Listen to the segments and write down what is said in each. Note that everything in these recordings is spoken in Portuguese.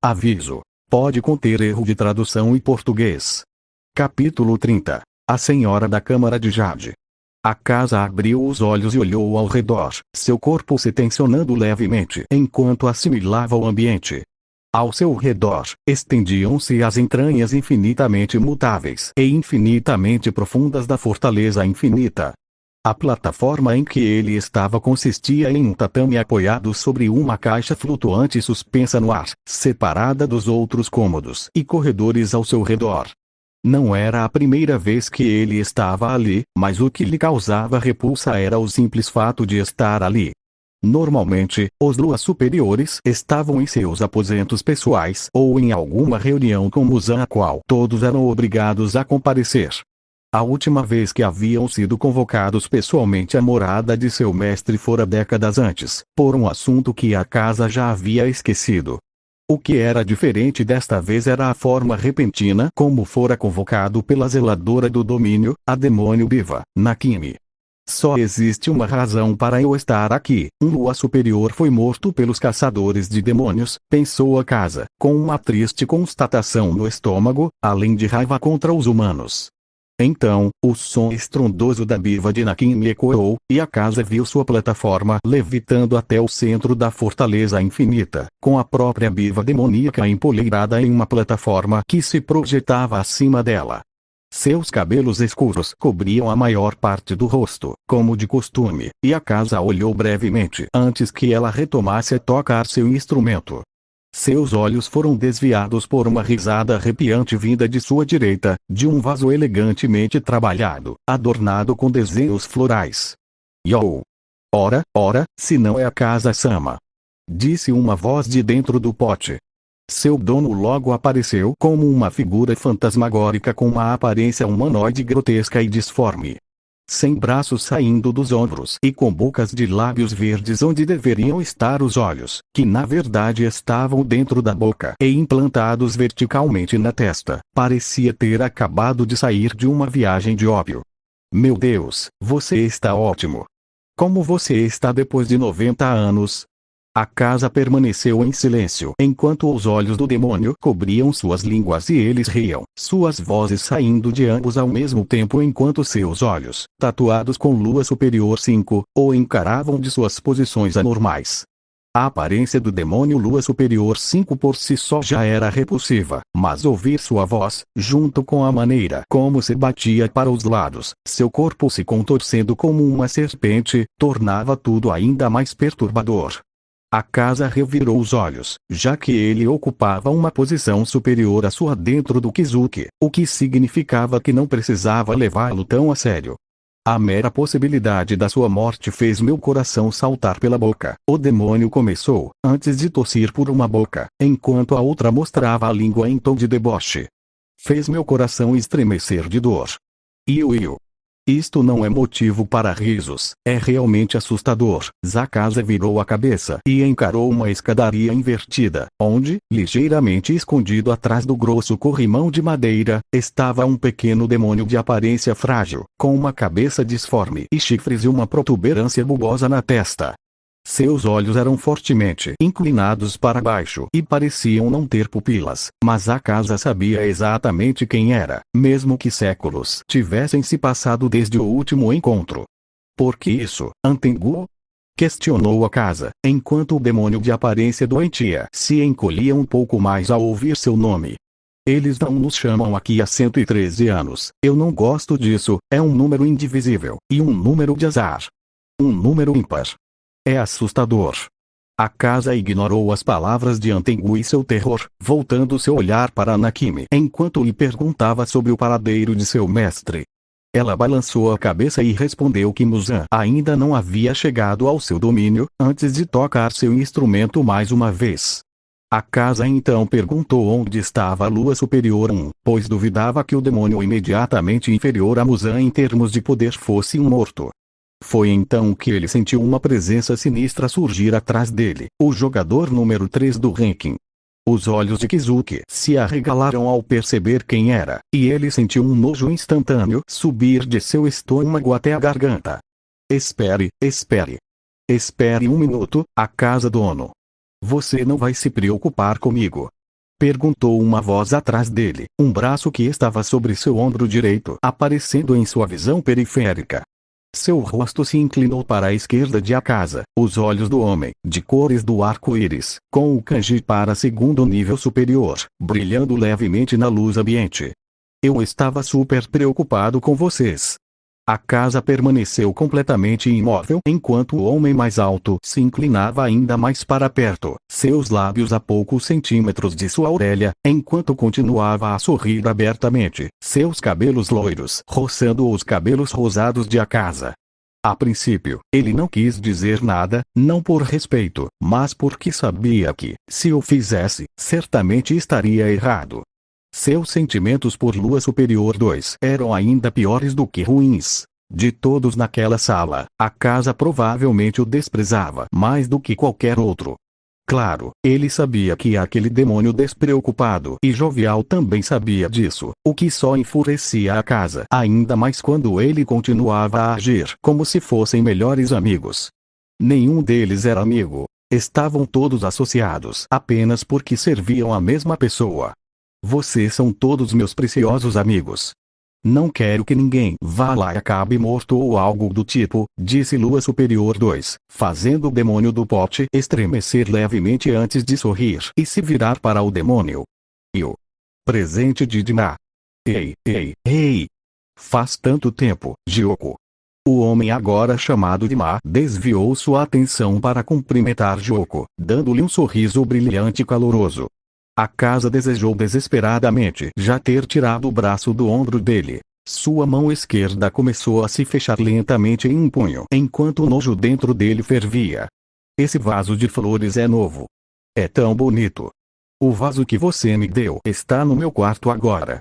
Aviso: pode conter erro de tradução em português. Capítulo 30. A Senhora da Câmara de Jade. A casa abriu os olhos e olhou ao redor, seu corpo se tensionando levemente enquanto assimilava o ambiente. Ao seu redor, estendiam-se as entranhas infinitamente mutáveis e infinitamente profundas da fortaleza infinita. A plataforma em que ele estava consistia em um tatame apoiado sobre uma caixa flutuante suspensa no ar, separada dos outros cômodos e corredores ao seu redor. Não era a primeira vez que ele estava ali, mas o que lhe causava repulsa era o simples fato de estar ali. Normalmente, os luas superiores estavam em seus aposentos pessoais ou em alguma reunião com Muzan a qual todos eram obrigados a comparecer. A última vez que haviam sido convocados pessoalmente à morada de seu mestre fora décadas antes, por um assunto que a casa já havia esquecido. O que era diferente desta vez era a forma repentina como fora convocado pela zeladora do domínio, a demônio Biva, Nakimi. Só existe uma razão para eu estar aqui. Um lua superior foi morto pelos caçadores de demônios, pensou a casa, com uma triste constatação no estômago, além de raiva contra os humanos. Então, o som estrondoso da biva de Nakimi ecoou, e a casa viu sua plataforma levitando até o centro da fortaleza infinita, com a própria biva demoníaca empoleirada em uma plataforma que se projetava acima dela. Seus cabelos escuros cobriam a maior parte do rosto, como de costume, e a casa olhou brevemente antes que ela retomasse a tocar seu instrumento. Seus olhos foram desviados por uma risada arrepiante vinda de sua direita, de um vaso elegantemente trabalhado, adornado com desenhos florais. Yo! Ora, se não é a casa-sama! Disse uma voz de dentro do pote. Seu dono logo apareceu como uma figura fantasmagórica com uma aparência humanoide grotesca e disforme. Sem braços saindo dos ombros e com bocas de lábios verdes onde deveriam estar os olhos, que na verdade estavam dentro da boca e implantados verticalmente na testa, parecia ter acabado de sair de uma viagem de ópio. Meu Deus, você está ótimo! Como você está depois de 90 anos? A casa permaneceu em silêncio enquanto os olhos do demônio cobriam suas línguas e eles riam, suas vozes saindo de ambos ao mesmo tempo enquanto seus olhos, tatuados com lua superior 5, o encaravam de suas posições anormais. A aparência do demônio lua superior 5 por si só já era repulsiva, mas ouvir sua voz, junto com a maneira como se batia para os lados, seu corpo se contorcendo como uma serpente, tornava tudo ainda mais perturbador. A casa revirou os olhos, já que ele ocupava uma posição superior à sua dentro do Kizuki, o que significava que não precisava levá-lo tão a sério. A mera possibilidade da sua morte fez meu coração saltar pela boca. O demônio começou, antes de tossir por uma boca, enquanto a outra mostrava a língua em tom de deboche. Fez meu coração estremecer de dor. Iu. Isto não é motivo para risos, é realmente assustador. Zakasa virou a cabeça e encarou uma escadaria invertida, onde, ligeiramente escondido atrás do grosso corrimão de madeira, estava um pequeno demônio de aparência frágil, com uma cabeça disforme e chifres e uma protuberância bulbosa na testa. Seus olhos eram fortemente inclinados para baixo e pareciam não ter pupilas, mas a casa sabia exatamente quem era, mesmo que séculos tivessem se passado desde o último encontro. Por que isso, Antengu? Questionou a casa, enquanto o demônio de aparência doentia se encolhia um pouco mais ao ouvir seu nome. Eles não nos chamam aqui há 113 anos, eu não gosto disso, é um número indivisível, e um número de azar. Um número ímpar. É assustador. A casa ignorou as palavras de Antengu e seu terror, voltando seu olhar para Nakimi enquanto lhe perguntava sobre o paradeiro de seu mestre. Ela balançou a cabeça e respondeu que Muzan ainda não havia chegado ao seu domínio, antes de tocar seu instrumento mais uma vez. A casa então perguntou onde estava a lua superior 1, pois duvidava que o demônio imediatamente inferior a Muzan em termos de poder fosse um morto. Foi então que ele sentiu uma presença sinistra surgir atrás dele, o jogador número 3 do ranking. Os olhos de Kizuki se arregalaram ao perceber quem era, e ele sentiu um nojo instantâneo subir de seu estômago até a garganta. Espere um minuto, a casa dono. Você não vai se preocupar comigo. Perguntou uma voz atrás dele, um braço que estava sobre seu ombro direito aparecendo em sua visão periférica. Seu rosto se inclinou para a esquerda de Akaza, os olhos do homem, de cores do arco-íris, com o kanji para segundo nível superior, brilhando levemente na luz ambiente. Eu estava super preocupado com vocês. Akaza permaneceu completamente imóvel enquanto o homem mais alto se inclinava ainda mais para perto, seus lábios a poucos centímetros de sua orelha, enquanto continuava a sorrir abertamente, seus cabelos loiros roçando os cabelos rosados de Akaza. A princípio, ele não quis dizer nada, não por respeito, mas porque sabia que, se o fizesse, certamente estaria errado. Seus sentimentos por Lua Superior 2 eram ainda piores do que ruins. De todos naquela sala, Akaza provavelmente o desprezava mais do que qualquer outro. Claro, ele sabia que aquele demônio despreocupado e jovial também sabia disso, o que só enfurecia Akaza ainda mais quando ele continuava a agir como se fossem melhores amigos. Nenhum deles era amigo. Estavam todos associados apenas porque serviam a mesma pessoa. Vocês são todos meus preciosos amigos. Não quero que ninguém vá lá e acabe morto ou algo do tipo, disse Lua Superior 2, fazendo o demônio do pote estremecer levemente antes de sorrir e se virar para o demônio. E o presente de Dina. Ei! Faz tanto tempo, Gyoko. O homem agora chamado Dima desviou sua atenção para cumprimentar Gyoko, dando-lhe um sorriso brilhante e caloroso. Akaza desejou desesperadamente já ter tirado o braço do ombro dele. Sua mão esquerda começou a se fechar lentamente em um punho, enquanto o nojo dentro dele fervia. Esse vaso de flores é novo. É tão bonito. O vaso que você me deu está no meu quarto agora.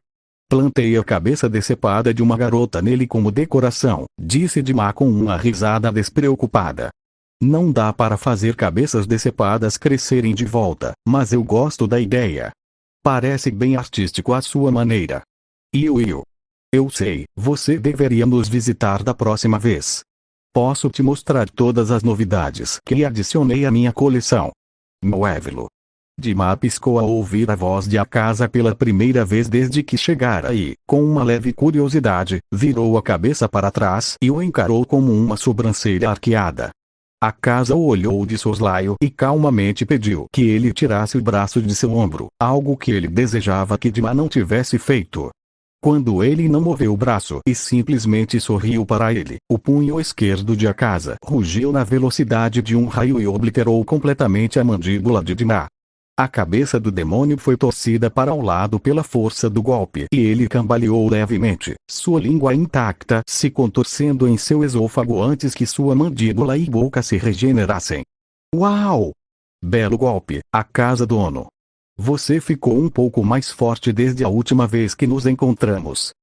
Plantei a cabeça decepada de uma garota nele como decoração, disse Dima com uma risada despreocupada. Não dá para fazer cabeças decepadas crescerem de volta, mas eu gosto da ideia. Parece bem artístico à sua maneira. Eu sei, você deveria nos visitar da próxima vez. Posso te mostrar todas as novidades que adicionei à minha coleção. Moévelo. Dima piscou ao ouvir a voz de Akaza pela primeira vez desde que chegara e, com uma leve curiosidade, virou a cabeça para trás e o encarou como uma sobrancelha arqueada. Akaza o olhou de soslaio e calmamente pediu que ele tirasse o braço de seu ombro, algo que ele desejava que Dima não tivesse feito. Quando ele não moveu o braço e simplesmente sorriu para ele, o punho esquerdo de Akaza rugiu na velocidade de um raio e obliterou completamente a mandíbula de Dima. A cabeça do demônio foi torcida para o lado pela força do golpe e ele cambaleou levemente, sua língua intacta se contorcendo em seu esôfago antes que sua mandíbula e boca se regenerassem. Uau! Belo golpe, Akaza dono. Você ficou um pouco mais forte desde a última vez que nos encontramos.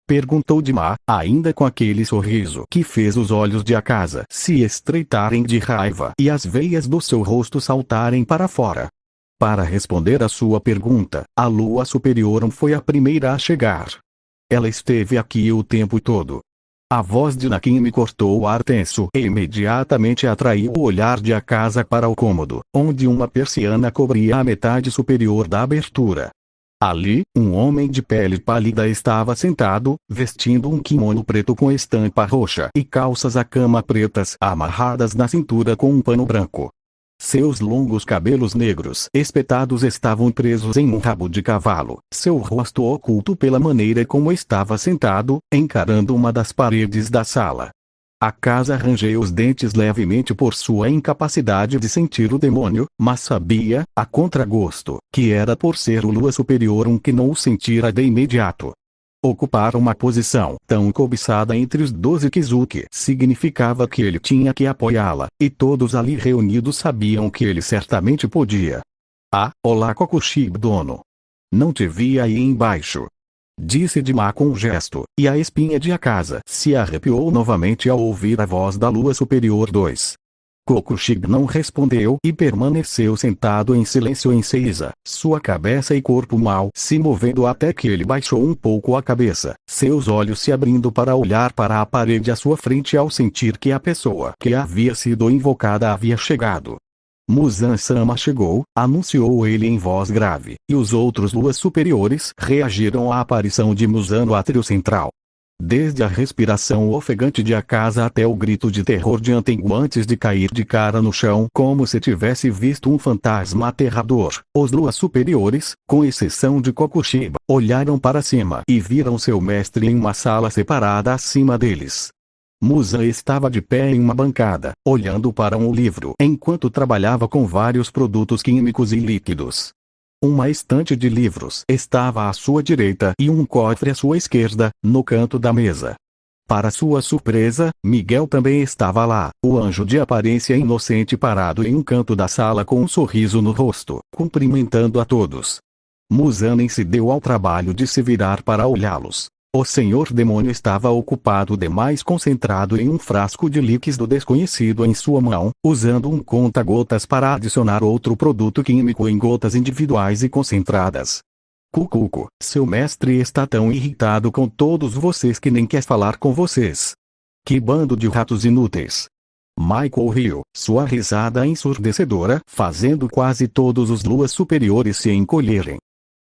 Perguntou Dima, ainda com aquele sorriso que fez os olhos de Akaza se estreitarem de raiva e as veias do seu rosto saltarem para fora. Para responder à sua pergunta, a Lua Superior foi a primeira a chegar. Ela esteve aqui o tempo todo. A voz de Nakin me cortou o ar tenso e imediatamente atraiu o olhar de Akaza para o cômodo, onde uma persiana cobria a metade superior da abertura. Ali, um homem de pele pálida estava sentado, vestindo um kimono preto com estampa roxa e calças à cama pretas amarradas na cintura com um pano branco. Seus longos cabelos negros espetados estavam presos em um rabo de cavalo, seu rosto oculto pela maneira como estava sentado, encarando uma das paredes da sala. Akaza rangeu os dentes levemente por sua incapacidade de sentir o demônio, mas sabia, a contragosto, que era por ser o Lua Superior que não o sentira de imediato. Ocupar uma posição tão cobiçada entre os 12 Kizuki significava que ele tinha que apoiá-la, e todos ali reunidos sabiam que ele certamente podia. Olá Kokushibo dono. Não te vi aí embaixo. Disse Dima com um gesto, e a espinha de Akaza se arrepiou novamente ao ouvir a voz da Lua Superior 2. Kokushibo não respondeu e permaneceu sentado em silêncio em Seiza, sua cabeça e corpo mal se movendo até que ele baixou um pouco a cabeça, seus olhos se abrindo para olhar para a parede à sua frente ao sentir que a pessoa que havia sido invocada havia chegado. Muzan-sama chegou, anunciou ele em voz grave, e os outros luas superiores reagiram à aparição de Muzan no átrio central. Desde a respiração ofegante de Akaza até o grito de terror de Antengu antes de cair de cara no chão como se tivesse visto um fantasma aterrador, os luas superiores, com exceção de Kokushiba, olharam para cima e viram seu mestre em uma sala separada acima deles. Muzan estava de pé em uma bancada, olhando para um livro enquanto trabalhava com vários produtos químicos e líquidos. Uma estante de livros estava à sua direita e um cofre à sua esquerda, no canto da mesa. Para sua surpresa, Miguel também estava lá, o anjo de aparência inocente parado em um canto da sala com um sorriso no rosto, cumprimentando a todos. Muzan nem se deu ao trabalho de se virar para olhá-los. O senhor demônio estava ocupado demais concentrado em um frasco de líquido desconhecido em sua mão, usando um conta-gotas para adicionar outro produto químico em gotas individuais e concentradas. Cucuco, seu mestre está tão irritado com todos vocês que nem quer falar com vocês. Que bando de ratos inúteis. Michael riu, sua risada ensurdecedora, fazendo quase todos os luas superiores se encolherem.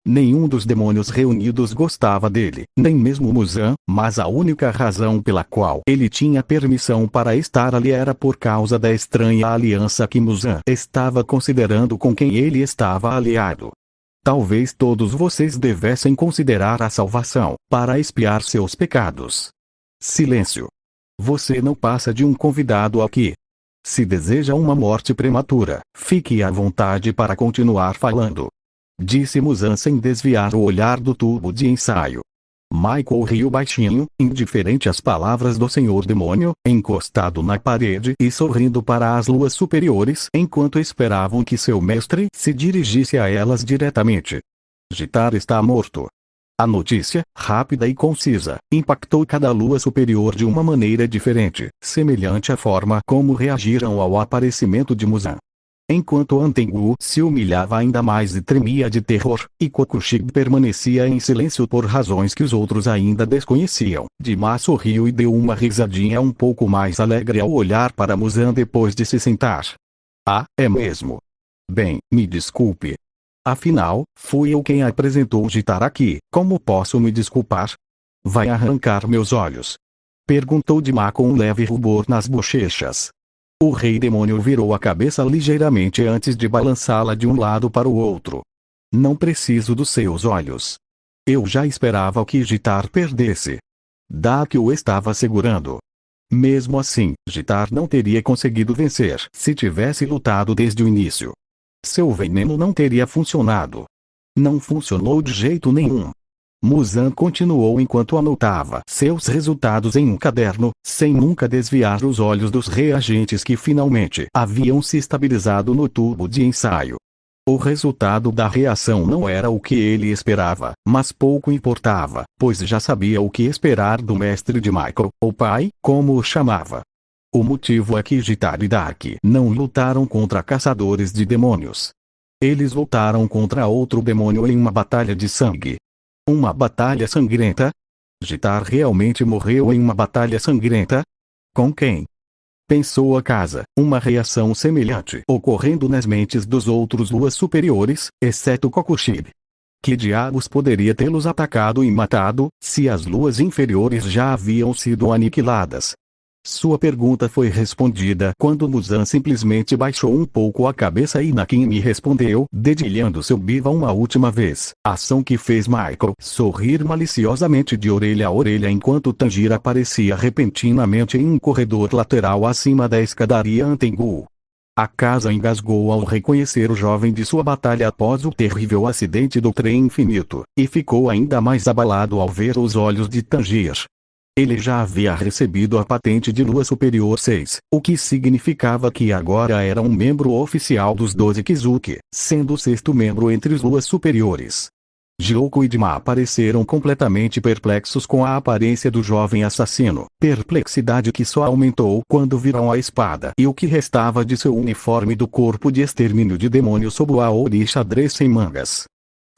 Nenhum dos demônios reunidos gostava dele, nem mesmo Muzan, mas a única razão pela qual ele tinha permissão para estar ali era por causa da estranha aliança que Muzan estava considerando com quem ele estava aliado. Talvez todos vocês devessem considerar a salvação, para expiar seus pecados. Silêncio. Você não passa de um convidado aqui. Se deseja uma morte prematura, fique à vontade para continuar falando. Disse Muzan sem desviar o olhar do tubo de ensaio. Michael riu baixinho, indiferente às palavras do senhor demônio, encostado na parede e sorrindo para as luas superiores enquanto esperavam que seu mestre se dirigisse a elas diretamente. Gitar está morto. A notícia, rápida e concisa, impactou cada lua superior de uma maneira diferente, semelhante à forma como reagiram ao aparecimento de Muzan. Enquanto Antengu se humilhava ainda mais e tremia de terror, e Kokushiba permanecia em silêncio por razões que os outros ainda desconheciam, Dima sorriu e deu uma risadinha um pouco mais alegre ao olhar para Muzan depois de se sentar. Ah, é mesmo? Bem, me desculpe. Afinal, fui eu quem apresentou Gitar aqui, como posso me desculpar? Vai arrancar meus olhos? Perguntou Dima com um leve rubor nas bochechas. O rei demônio virou a cabeça ligeiramente antes de balançá-la de um lado para o outro. Não preciso dos seus olhos. Eu já esperava que Gitar perdesse. Daki o estava segurando. Mesmo assim, Gitar não teria conseguido vencer se tivesse lutado desde o início. Seu veneno não teria funcionado. Não funcionou de jeito nenhum. Muzan continuou enquanto anotava seus resultados em um caderno, sem nunca desviar os olhos dos reagentes que finalmente haviam se estabilizado no tubo de ensaio. O resultado da reação não era o que ele esperava, mas pouco importava, pois já sabia o que esperar do mestre de Michael, o pai, como o chamava. O motivo é que Gitar e Daki não lutaram contra caçadores de demônios. Eles lutaram contra outro demônio em uma batalha de sangue. Uma batalha sangrenta? Gitar realmente morreu em uma batalha sangrenta? Com quem? Pensou Akaza, uma reação semelhante ocorrendo nas mentes dos outros luas superiores, exceto Kokushiba. Que diabos poderia tê-los atacado e matado, se as luas inferiores já haviam sido aniquiladas? Sua pergunta foi respondida quando Muzan simplesmente baixou um pouco a cabeça e Nakimi respondeu, dedilhando seu biva uma última vez, ação que fez Michael sorrir maliciosamente de orelha a orelha enquanto Tanjiro aparecia repentinamente em um corredor lateral acima da escadaria Antengu. Akaza engasgou ao reconhecer o jovem de sua batalha após o terrível acidente do trem infinito, e ficou ainda mais abalado ao ver os olhos de Tanjiro. Ele já havia recebido a patente de Lua Superior 6, o que significava que agora era um membro oficial dos 12 Kizuki, sendo o sexto membro entre os Luas Superiores. Gyoko e Dima apareceram completamente perplexos com a aparência do jovem assassino, perplexidade que só aumentou quando viram a espada e o que restava de seu uniforme do corpo de extermínio de demônio sob o Aori xadrez sem mangas.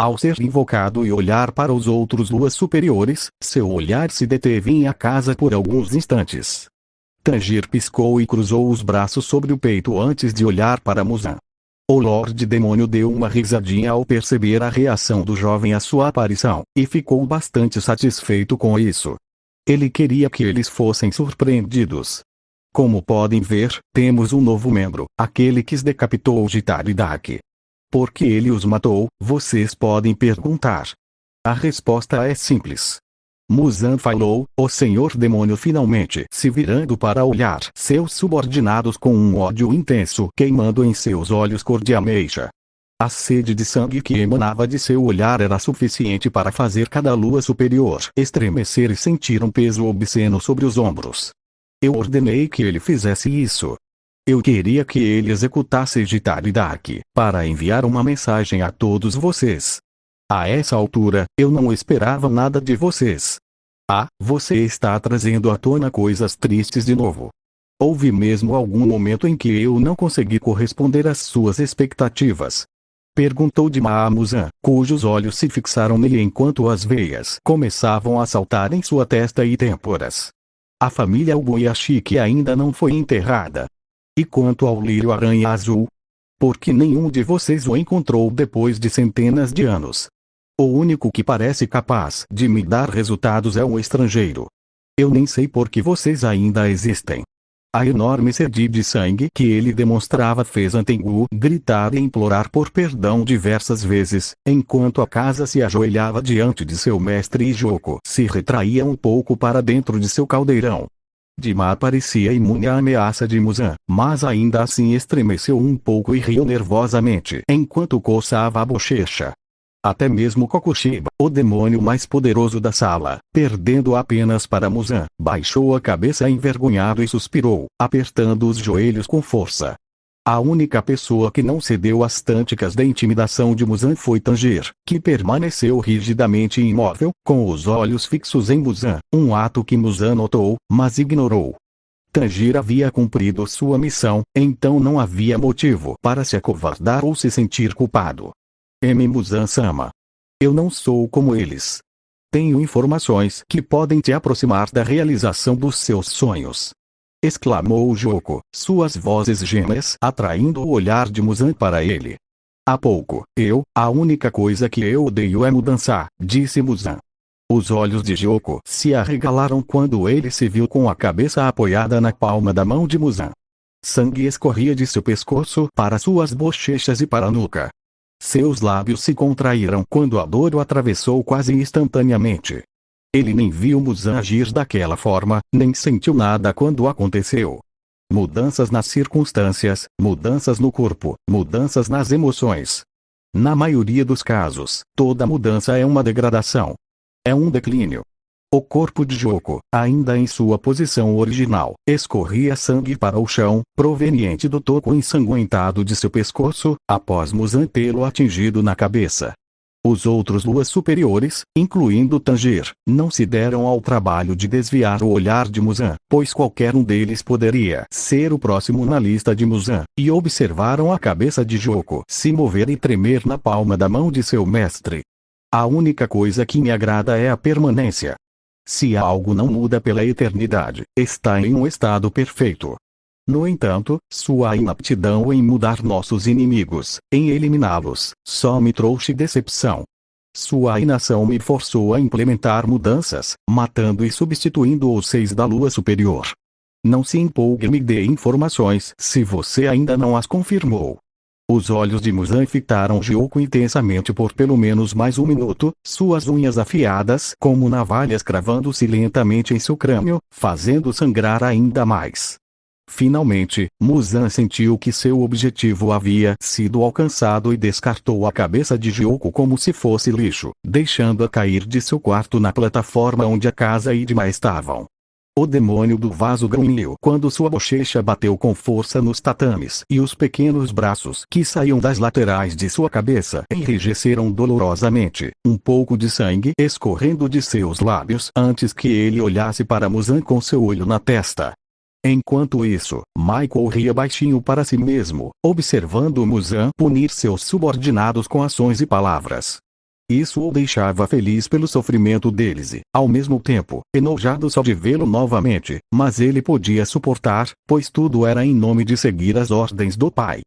Ao ser invocado e olhar para os outros luas superiores, seu olhar se deteve em Akaza por alguns instantes. Tanjiro piscou e cruzou os braços sobre o peito antes de olhar para Muzan. O Lorde Demônio deu uma risadinha ao perceber a reação do jovem à sua aparição, e ficou bastante satisfeito com isso. Ele queria que eles fossem surpreendidos. Como podem ver, temos um novo membro, aquele que decapitou o Gitaridak. Por que ele os matou, vocês podem perguntar. A resposta é simples. Muzan falou, o Senhor Demônio finalmente se virando para olhar seus subordinados com um ódio intenso queimando em seus olhos cor de ameixa. A sede de sangue que emanava de seu olhar era suficiente para fazer cada lua superior estremecer e sentir um peso obsceno sobre os ombros. Eu ordenei que ele fizesse isso. Eu queria que ele executasse Gitaridak, para enviar uma mensagem a todos vocês. A essa altura, eu não esperava nada de vocês. Ah, você está trazendo à tona coisas tristes de novo. Houve mesmo algum momento em que eu não consegui corresponder às suas expectativas? Perguntou de Muzan, cujos olhos se fixaram nele enquanto as veias começavam a saltar em sua testa e têmporas. A família Ubuyashiki ainda não foi enterrada. E quanto ao lírio-aranha azul? Por que nenhum de vocês o encontrou depois de centenas de anos? O único que parece capaz de me dar resultados é um estrangeiro. Eu nem sei por que vocês ainda existem. A enorme sede de sangue que ele demonstrava fez Antengu gritar e implorar por perdão diversas vezes, enquanto a casa se ajoelhava diante de seu mestre e Joko se retraía um pouco para dentro de seu caldeirão. Dima parecia imune à ameaça de Muzan, mas ainda assim estremeceu um pouco e riu nervosamente enquanto coçava a bochecha. Até mesmo Kokushiba, o demônio mais poderoso da sala, perdendo apenas para Muzan, baixou a cabeça envergonhado e suspirou, apertando os joelhos com força. A única pessoa que não cedeu às táticas da intimidação de Muzan foi Tanjiro, que permaneceu rigidamente imóvel, com os olhos fixos em Muzan, um ato que Muzan notou, mas ignorou. Tanjiro havia cumprido sua missão, então não havia motivo para se acovardar ou se sentir culpado. Muzan-sama. Eu não sou como eles. Tenho informações que podem te aproximar da realização dos seus sonhos. Exclamou Joko, suas vozes gêmeas atraindo o olhar de Muzan para ele. Há pouco, a única coisa que eu odeio é mudança, disse Muzan. Os olhos de Joko se arregalaram quando ele se viu com a cabeça apoiada na palma da mão de Muzan. Sangue escorria de seu pescoço para suas bochechas e para a nuca. Seus lábios se contraíram quando a dor o atravessou quase instantaneamente. Ele nem viu Muzan agir daquela forma, nem sentiu nada quando aconteceu. Mudanças nas circunstâncias, mudanças no corpo, mudanças nas emoções. Na maioria dos casos, toda mudança é uma degradação. É um declínio. O corpo de Joko, ainda em sua posição original, escorria sangue para o chão, proveniente do toco ensanguentado de seu pescoço, após Muzan tê-lo atingido na cabeça. Os outros luas superiores, incluindo Tanjiro, não se deram ao trabalho de desviar o olhar de Muzan, pois qualquer um deles poderia ser o próximo na lista de Muzan, e observaram a cabeça de Joko se mover e tremer na palma da mão de seu mestre. A única coisa que me agrada é a permanência. Se algo não muda pela eternidade, está em um estado perfeito. No entanto, sua inaptidão em mudar nossos inimigos, em eliminá-los, só me trouxe decepção. Sua inação me forçou a implementar mudanças, matando e substituindo os 6 da lua superior. Não se empolgue e me dê informações se você ainda não as confirmou. Os olhos de Muzan fitaram Joko intensamente por pelo menos mais um minuto, suas unhas afiadas como navalhas cravando-se lentamente em seu crânio, fazendo sangrar ainda mais. Finalmente, Muzan sentiu que seu objetivo havia sido alcançado e descartou a cabeça de Joko como se fosse lixo, deixando-a cair de seu quarto na plataforma onde a casa e Dima estavam. O demônio do vaso grunhiu quando sua bochecha bateu com força nos tatames e os pequenos braços que saíam das laterais de sua cabeça enrijeceram dolorosamente, um pouco de sangue escorrendo de seus lábios antes que ele olhasse para Muzan com seu olho na testa. Enquanto isso, Michael ria baixinho para si mesmo, observando Muzan punir seus subordinados com ações e palavras. Isso o deixava feliz pelo sofrimento deles e, ao mesmo tempo, enojado só de vê-lo novamente, mas ele podia suportar, pois tudo era em nome de seguir as ordens do pai.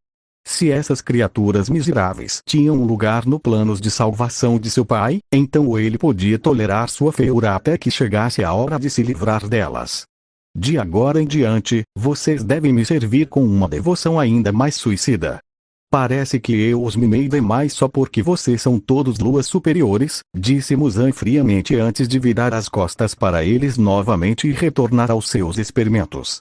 Se essas criaturas miseráveis tinham um lugar no plano de salvação de seu pai, então ele podia tolerar sua feiura até que chegasse a hora de se livrar delas. De agora em diante, vocês devem me servir com uma devoção ainda mais suicida. Parece que eu os mimei demais só porque vocês são todos luas superiores, disse Muzan friamente antes de virar as costas para eles novamente e retornar aos seus experimentos.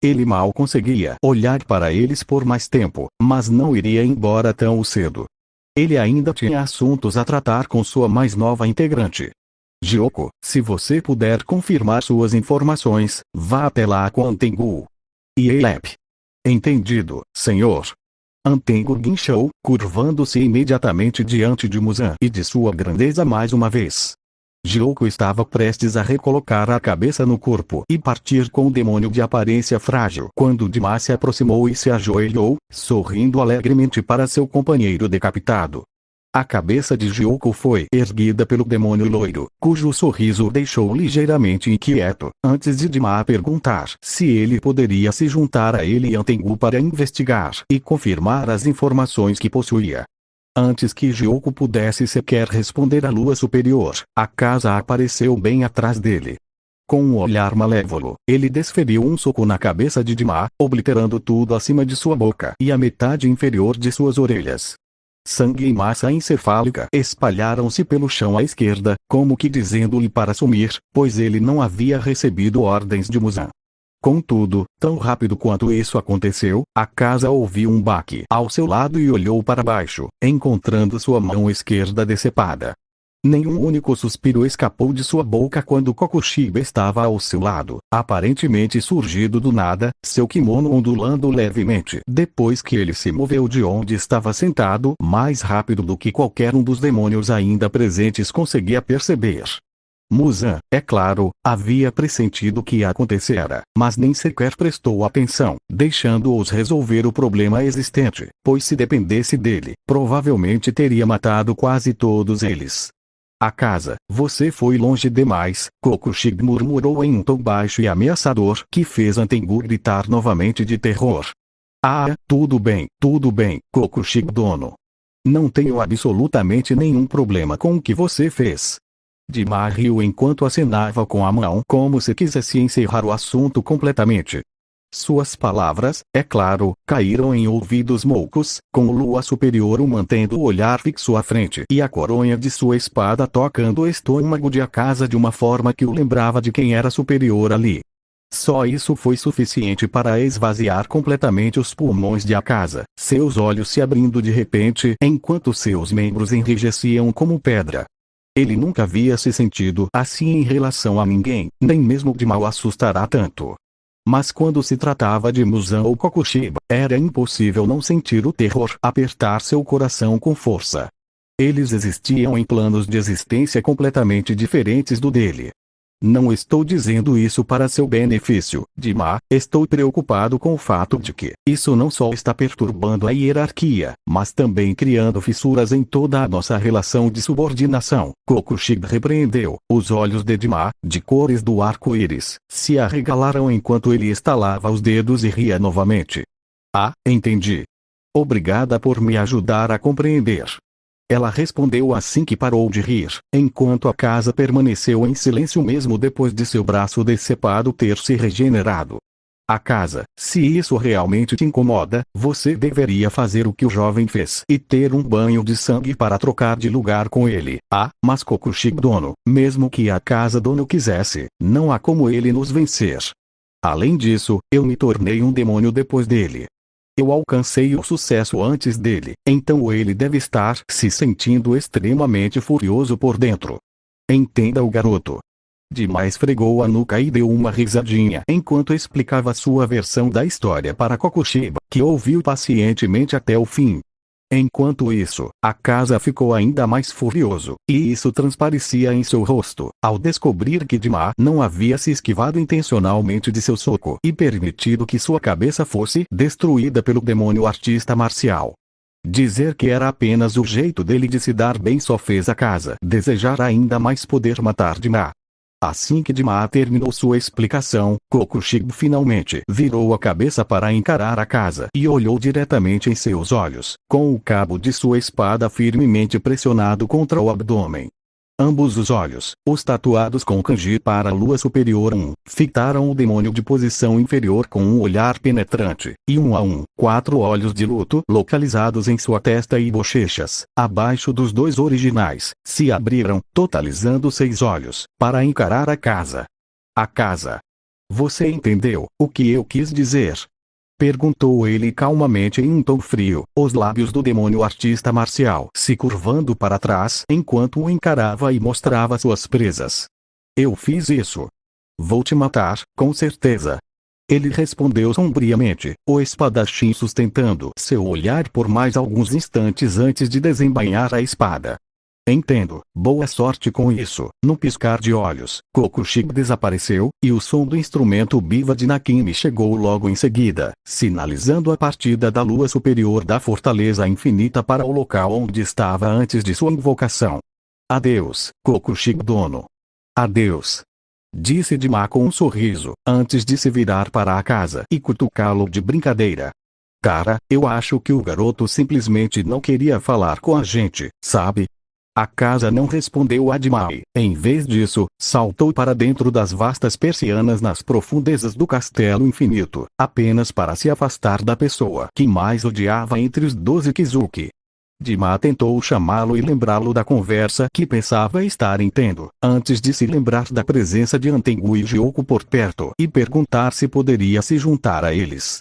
Ele mal conseguia olhar para eles por mais tempo, mas não iria embora tão cedo. Ele ainda tinha assuntos a tratar com sua mais nova integrante. Gyoko, se você puder confirmar suas informações, vá até lá com Antengu. E Elep. Entendido, senhor. Antengu guinchou, curvando-se imediatamente diante de Muzan e de sua grandeza mais uma vez. Gyoko estava prestes a recolocar a cabeça no corpo e partir com o demônio de aparência frágil quando Dima se aproximou e se ajoelhou, sorrindo alegremente para seu companheiro decapitado. A cabeça de Gyoko foi erguida pelo demônio loiro, cujo sorriso o deixou ligeiramente inquieto, antes de Dima perguntar se ele poderia se juntar a ele e Antengu para investigar e confirmar as informações que possuía. Antes que Gyoko pudesse sequer responder à lua superior, a casa apareceu bem atrás dele. Com um olhar malévolo, ele desferiu um soco na cabeça de Dima, obliterando tudo acima de sua boca e a metade inferior de suas orelhas. Sangue e massa encefálica espalharam-se pelo chão à esquerda, como que dizendo-lhe para sumir, pois ele não havia recebido ordens de Muzan. Contudo, tão rápido quanto isso aconteceu, a casa ouviu um baque ao seu lado e olhou para baixo, encontrando sua mão esquerda decepada. Nenhum único suspiro escapou de sua boca quando Kokushiba estava ao seu lado, aparentemente surgido do nada, seu kimono ondulando levemente depois que ele se moveu de onde estava sentado mais rápido do que qualquer um dos demônios ainda presentes conseguia perceber. Muzan, é claro, havia pressentido o que acontecera, mas nem sequer prestou atenção, deixando-os resolver o problema existente, pois se dependesse dele, provavelmente teria matado quase todos eles. A casa, você foi longe demais, Kokushiba murmurou em um tom baixo e ameaçador que fez Antengu gritar novamente de terror. Ah, tudo bem, Kokushiba dono. Não tenho absolutamente nenhum problema com o que você fez. Dima riu enquanto acenava com a mão como se quisesse encerrar o assunto completamente. Suas palavras, é claro, caíram em ouvidos moucos, com o lua superior o mantendo o olhar fixo à frente e a coronha de sua espada tocando o estômago de a casa de uma forma que o lembrava de quem era superior ali. Só isso foi suficiente para esvaziar completamente os pulmões de a casa, seus olhos se abrindo de repente enquanto seus membros enrijeciam como pedra. Ele nunca havia se sentido assim em relação a ninguém, nem mesmo Dima o assustará tanto. Mas quando se tratava de Muzan ou Kokushiba, era impossível não sentir o terror apertar seu coração com força. Eles existiam em planos de existência completamente diferentes do dele. Não estou dizendo isso para seu benefício, Dima, estou preocupado com o fato de que isso não só está perturbando a hierarquia, mas também criando fissuras em toda a nossa relação de subordinação. Kokushiba repreendeu. Os olhos de Dima, de cores do arco-íris, se arregalaram enquanto ele estalava os dedos e ria novamente. Ah, entendi. Obrigada por me ajudar a compreender. Ela respondeu assim que parou de rir, enquanto a casa permaneceu em silêncio mesmo depois de seu braço decepado ter se regenerado. A casa, se isso realmente te incomoda, você deveria fazer o que o jovem fez e ter um banho de sangue para trocar de lugar com ele. Ah, mas Kokushiba dono, mesmo que a casa dono quisesse, não há como ele nos vencer. Além disso, eu me tornei um demônio depois dele. Eu alcancei o sucesso antes dele, então ele deve estar se sentindo extremamente furioso por dentro. Entenda o garoto. Dima esfregou a nuca e deu uma risadinha enquanto explicava sua versão da história para Kokushiba, que ouviu pacientemente até o fim. Enquanto isso, a casa ficou ainda mais furioso, e isso transparecia em seu rosto, ao descobrir que Dima não havia se esquivado intencionalmente de seu soco e permitido que sua cabeça fosse destruída pelo demônio artista marcial. Dizer que era apenas o jeito dele de se dar bem só fez a casa desejar ainda mais poder matar Dima. Assim que Dima terminou sua explicação, Kokushibo finalmente virou a cabeça para encarar a casa e olhou diretamente em seus olhos, com o cabo de sua espada firmemente pressionado contra o abdômen. Ambos os olhos, os tatuados com kanji para a lua superior 1, fitaram o demônio de posição inferior com um olhar penetrante, e 4 olhos de luto localizados em sua testa e bochechas, abaixo dos 2 originais, se abriram, totalizando 6 olhos, para encarar a casa. A casa. Você entendeu o que eu quis dizer? Perguntou ele calmamente em um tom frio, os lábios do demônio artista marcial se curvando para trás enquanto o encarava e mostrava suas presas. Eu fiz isso. Vou te matar, com certeza. Ele respondeu sombriamente, o espadachim sustentando seu olhar por mais alguns instantes antes de desembainhar a espada. Entendo, boa sorte com isso. No piscar de olhos, Kokushibo desapareceu, e o som do instrumento Biva de Nakimi chegou logo em seguida, sinalizando a partida da lua superior da fortaleza infinita para o local onde estava antes de sua invocação. Adeus, Kokushibo dono. Adeus. Disse Dima com um sorriso, antes de se virar para a casa e cutucá-lo de brincadeira. Cara, eu acho que o garoto simplesmente não queria falar com a gente, sabe? A casa não respondeu a Dima e, em vez disso, saltou para dentro das vastas persianas nas profundezas do castelo infinito, apenas para se afastar da pessoa que mais odiava entre os 12 Kizuki. Dima tentou chamá-lo e lembrá-lo da conversa que pensava estar tendo, antes de se lembrar da presença de Antengu e Gyoko por perto e perguntar se poderia se juntar a eles.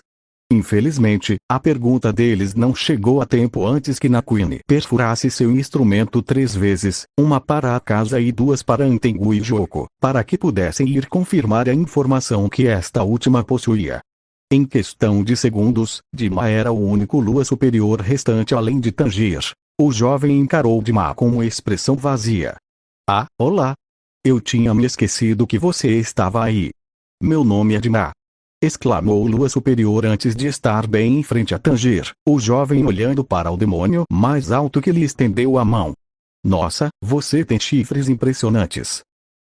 Infelizmente, a pergunta deles não chegou a tempo antes que Nakimi perfurasse seu instrumento 3 vezes, uma para a casa e 2 para Antengu e Gyoko, para que pudessem ir confirmar a informação que esta última possuía. Em questão de segundos, Dima era o único lua superior restante além de Tanjir. O jovem encarou Dima com uma expressão vazia. Ah, olá! Eu tinha me esquecido que você estava aí. Meu nome é Dima. Exclamou o lua superior antes de estar bem em frente a Tanjir, o jovem olhando para o demônio mais alto que lhe estendeu a mão. Nossa, você tem chifres impressionantes.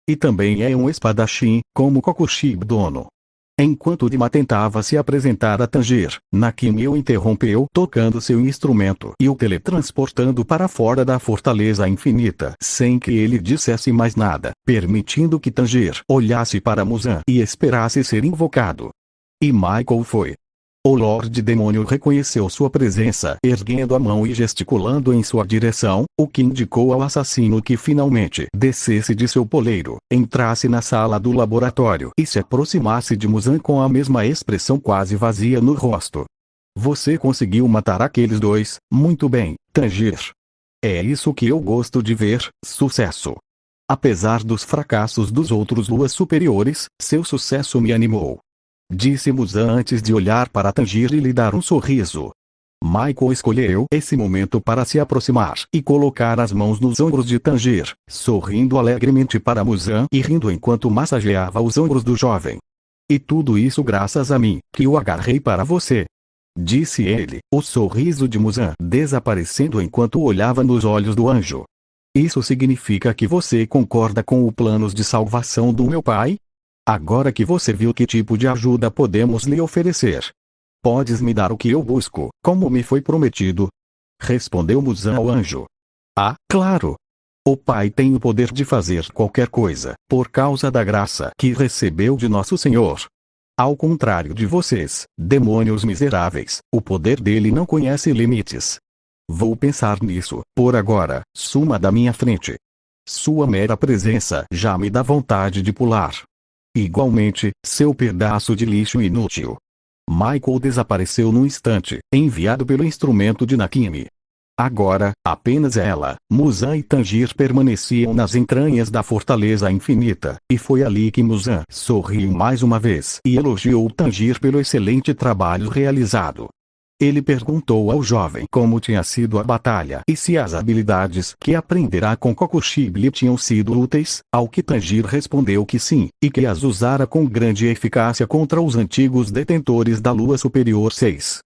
E também é um espadachim, como Kokushibo dono. Enquanto Dima tentava se apresentar a Tanjir, Nakimi o interrompeu tocando seu instrumento e o teletransportando para fora da fortaleza infinita sem que ele dissesse mais nada, permitindo que Tanjir olhasse para Muzan e esperasse ser invocado. E Michael foi. O Lorde Demônio reconheceu sua presença erguendo a mão e gesticulando em sua direção, o que indicou ao assassino que finalmente descesse de seu poleiro, entrasse na sala do laboratório e se aproximasse de Muzan com a mesma expressão quase vazia no rosto. Você conseguiu matar aqueles 2, muito bem, Tanjir. É isso que eu gosto de ver, sucesso. Apesar dos fracassos dos outros luas superiores, seu sucesso me animou. Disse Muzan antes de olhar para Tanjir e lhe dar um sorriso. Michael escolheu esse momento para se aproximar e colocar as mãos nos ombros de Tanjir, sorrindo alegremente para Muzan e rindo enquanto massageava os ombros do jovem. E tudo isso graças a mim, que o agarrei para você. Disse ele, o sorriso de Muzan desaparecendo enquanto olhava nos olhos do anjo. Isso significa que você concorda com os planos de salvação do meu pai? Agora que você viu que tipo de ajuda podemos lhe oferecer. Podes me dar o que eu busco, como me foi prometido? Respondeu Muzan ao anjo. Ah, claro! O Pai tem o poder de fazer qualquer coisa, por causa da graça que recebeu de nosso Senhor. Ao contrário de vocês, demônios miseráveis, o poder dele não conhece limites. Vou pensar nisso, por agora, suma da minha frente. Sua mera presença já me dá vontade de pular. Igualmente, seu pedaço de lixo inútil. Michael desapareceu num instante, enviado pelo instrumento de Nakimi. Agora, apenas ela, Muzan e Tanjir permaneciam nas entranhas da fortaleza infinita, e foi ali que Muzan sorriu mais uma vez e elogiou Tanjir pelo excelente trabalho realizado. Ele perguntou ao jovem como tinha sido a batalha e se as habilidades que aprenderá com Kokushibo lhe tinham sido úteis, ao que Tanjir respondeu que sim, e que as usara com grande eficácia contra os antigos detentores da Lua Superior 6.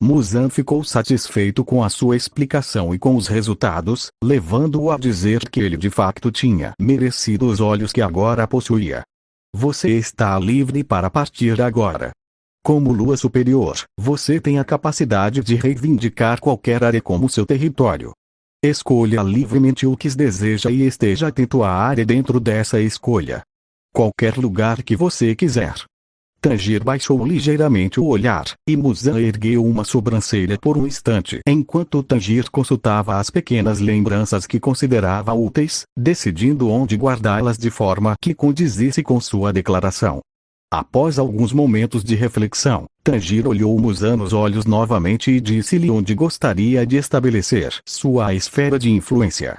Muzan ficou satisfeito com a sua explicação e com os resultados, levando-o a dizer que ele de facto tinha merecido os olhos que agora possuía. Você está livre para partir agora. Como lua superior, você tem a capacidade de reivindicar qualquer área como seu território. Escolha livremente o que deseja e esteja atento à área dentro dessa escolha. Qualquer lugar que você quiser. Tanjiro baixou ligeiramente o olhar, e Muzan ergueu uma sobrancelha por um instante enquanto Tanjiro consultava as pequenas lembranças que considerava úteis, decidindo onde guardá-las de forma que condizisse com sua declaração. Após alguns momentos de reflexão, Tanjiro olhou Muzan nos olhos novamente e disse-lhe onde gostaria de estabelecer sua esfera de influência.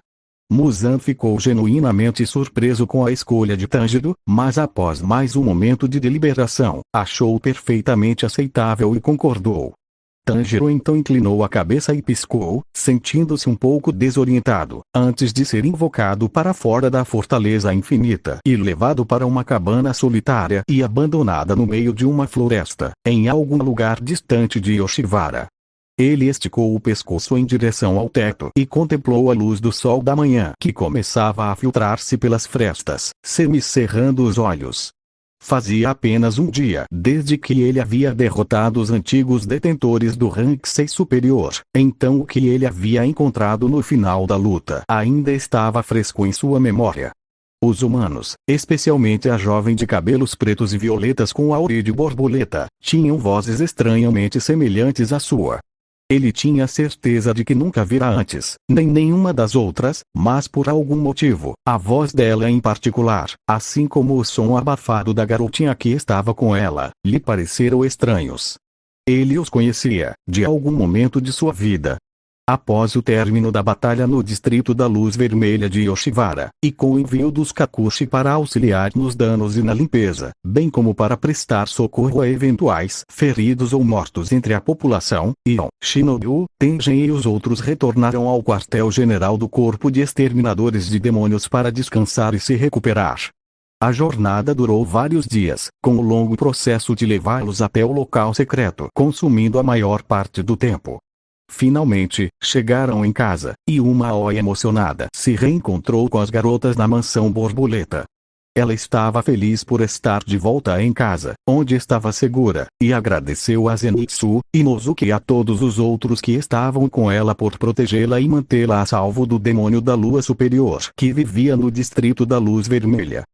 Muzan ficou genuinamente surpreso com a escolha de Tanjiro, mas após mais um momento de deliberação, achou perfeitamente aceitável e concordou. Tanjiro então inclinou a cabeça e piscou, sentindo-se um pouco desorientado, antes de ser invocado para fora da fortaleza infinita e levado para uma cabana solitária e abandonada no meio de uma floresta, em algum lugar distante de Yoshiwara. Ele esticou o pescoço em direção ao teto e contemplou a luz do sol da manhã que começava a filtrar-se pelas frestas, semicerrando os olhos. Fazia apenas um dia desde que ele havia derrotado os antigos detentores do rank 6 superior, então o que ele havia encontrado no final da luta ainda estava fresco em sua memória. Os humanos, especialmente a jovem de cabelos pretos e violetas com auréola de borboleta, tinham vozes estranhamente semelhantes à sua. Ele tinha certeza de que nunca vira antes, nem nenhuma das outras, mas por algum motivo, a voz dela em particular, assim como o som abafado da garotinha que estava com ela, lhe pareceram estranhos. Ele os conhecia, de algum momento de sua vida. Após o término da batalha no Distrito da Luz Vermelha de Yoshiwara, e com o envio dos Kakushi para auxiliar nos danos e na limpeza, bem como para prestar socorro a eventuais feridos ou mortos entre a população, Ion, Shinobu, Tengen e os outros retornaram ao quartel-general do Corpo de Exterminadores de Demônios para descansar e se recuperar. A jornada durou vários dias, com o longo processo de levá-los até o local secreto, consumindo a maior parte do tempo. Finalmente, chegaram em casa, e uma Aoi emocionada se reencontrou com as garotas na mansão borboleta. Ela estava feliz por estar de volta em casa, onde estava segura, e agradeceu a Zenitsu, Inosuke e a todos os outros que estavam com ela por protegê-la e mantê-la a salvo do demônio da lua superior que vivia no Distrito da Luz Vermelha.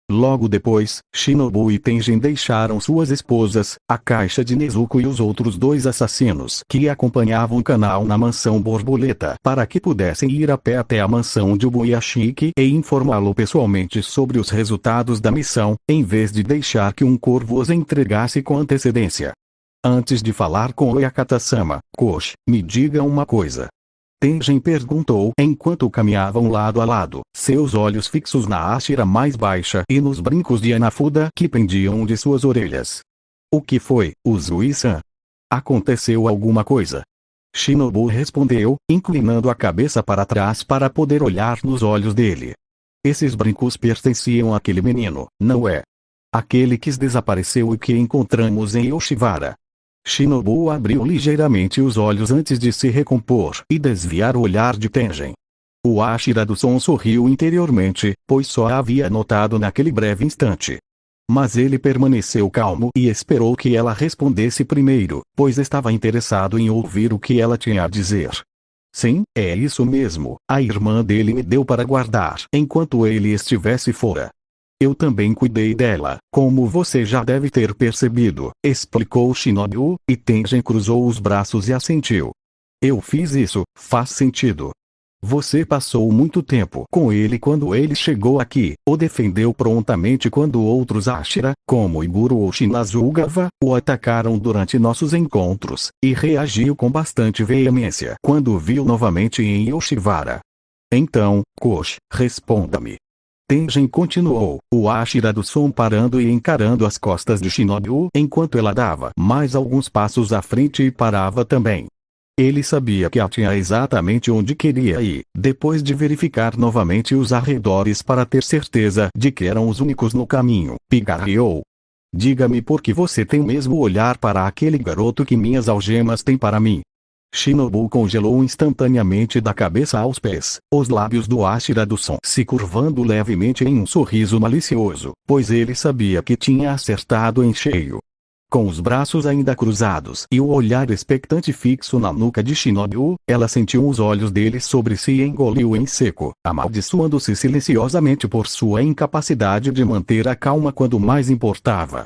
Logo depois, Shinobu e Tengen deixaram suas esposas, a caixa de Nezuko e os outros dois assassinos que acompanhavam o canal na mansão borboleta para que pudessem ir a pé até a mansão de Ubuyashiki e informá-lo pessoalmente sobre os resultados da missão, em vez de deixar que um corvo os entregasse com antecedência. Antes de falar com Oyakata-sama, Koshi, me diga uma coisa. Tengen perguntou enquanto caminhavam lado a lado, seus olhos fixos na Ashira mais baixa e nos brincos de Anafuda que pendiam de suas orelhas. O que foi, Uzui-san? Aconteceu alguma coisa? Shinobu respondeu, inclinando a cabeça para trás para poder olhar nos olhos dele. Esses brincos pertenciam àquele menino, não é? Aquele que desapareceu e que encontramos em Yoshiwara. Shinobu abriu ligeiramente os olhos antes de se recompor e desviar o olhar de Tengen. O Ashira do Som sorriu interiormente, pois só a havia notado naquele breve instante. Mas ele permaneceu calmo e esperou que ela respondesse primeiro, pois estava interessado em ouvir o que ela tinha a dizer. Sim, é isso mesmo, a irmã dele me deu para guardar enquanto ele estivesse fora. Eu também cuidei dela, como você já deve ter percebido, explicou Shinobu, e Tengen cruzou os braços e assentiu. Eu fiz isso, faz sentido. Você passou muito tempo com ele quando ele chegou aqui, o defendeu prontamente quando outros Ashira, como Iguro ou Shinazugawa, o atacaram durante nossos encontros, e reagiu com bastante veemência quando o viu novamente em Yoshiwara. Então, Koshi, responda-me. Tengen continuou, o Ashira do Som parando e encarando as costas de Shinobu enquanto ela dava mais alguns passos à frente e parava também. Ele sabia que ela tinha exatamente onde queria ir, depois de verificar novamente os arredores para ter certeza de que eram os únicos no caminho, pigarreou. Diga-me por que você tem o mesmo olhar para aquele garoto que minhas algemas têm para mim. Shinobu congelou instantaneamente da cabeça aos pés, os lábios do Ashira do Som se curvando levemente em um sorriso malicioso, pois ele sabia que tinha acertado em cheio. Com os braços ainda cruzados e o olhar expectante fixo na nuca de Shinobu, ela sentiu os olhos dele sobre si e engoliu em seco, amaldiçoando-se silenciosamente por sua incapacidade de manter a calma quando mais importava.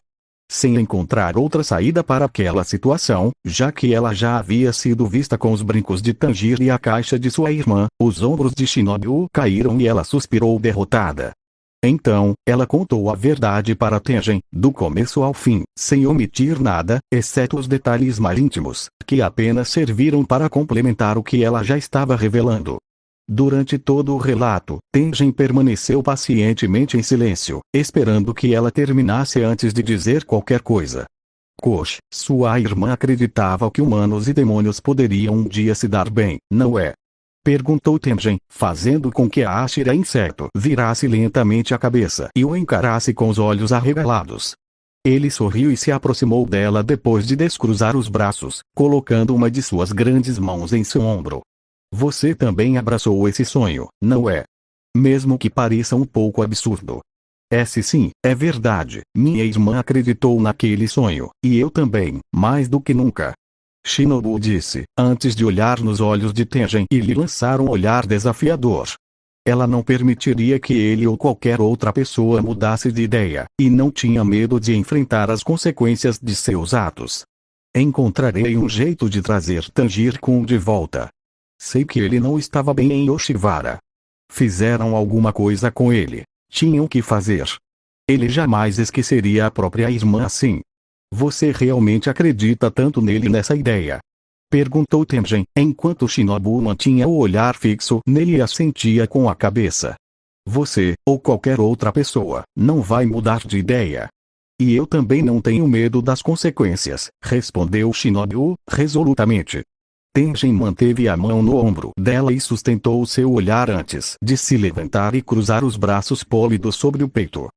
Sem encontrar outra saída para aquela situação, já que ela já havia sido vista com os brincos de Tanjiro e a caixa de sua irmã, os ombros de Shinobu caíram e ela suspirou derrotada. Então, ela contou a verdade para Tengen, do começo ao fim, sem omitir nada, exceto os detalhes mais íntimos, que apenas serviram para complementar o que ela já estava revelando. Durante todo o relato, Tengen permaneceu pacientemente em silêncio, esperando que ela terminasse antes de dizer qualquer coisa. Kosh, sua irmã acreditava que humanos e demônios poderiam um dia se dar bem, não é? Perguntou Tengen, fazendo com que a Ashira inseto virasse lentamente a cabeça e o encarasse com os olhos arregalados. Ele sorriu e se aproximou dela depois de descruzar os braços, colocando uma de suas grandes mãos em seu ombro. Você também abraçou esse sonho, não é? Mesmo que pareça um pouco absurdo. Sim, é verdade, minha irmã acreditou naquele sonho, e eu também, mais do que nunca. Shinobu disse, antes de olhar nos olhos de Tengen e lhe lançar um olhar desafiador. Ela não permitiria que ele ou qualquer outra pessoa mudasse de ideia, e não tinha medo de enfrentar as consequências de seus atos. Encontrarei um jeito de trazer Tanjiro-kun de volta. Sei que ele não estava bem em Yoshiwara. Fizeram alguma coisa com ele. Tinham que fazer. Ele jamais esqueceria a própria irmã assim. Você realmente acredita tanto nele nessa ideia? Perguntou Tengen, enquanto Shinobu mantinha o olhar fixo nele e assentia com a cabeça. Você, ou qualquer outra pessoa, não vai mudar de ideia. E eu também não tenho medo das consequências, respondeu Shinobu, resolutamente. Tengen manteve a mão no ombro dela e sustentou seu olhar antes de se levantar e cruzar os braços pólidos sobre o peito.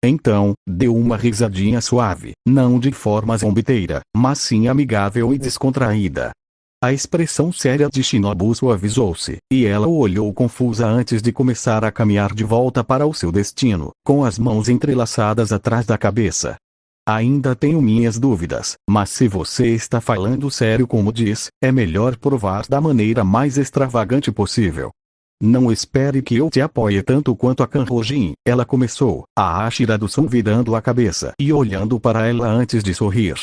Então, deu uma risadinha suave, não de forma zombeteira, mas sim amigável e descontraída. A expressão séria de Shinobu suavizou-se, e ela o olhou confusa antes de começar a caminhar de volta para o seu destino, com as mãos entrelaçadas atrás da cabeça. Ainda tenho minhas dúvidas, mas se você está falando sério como diz, é melhor provar da maneira mais extravagante possível. Não espere que eu te apoie tanto quanto a Kanjin, ela começou, a Ashira do Som virando a cabeça e olhando para ela antes de sorrir.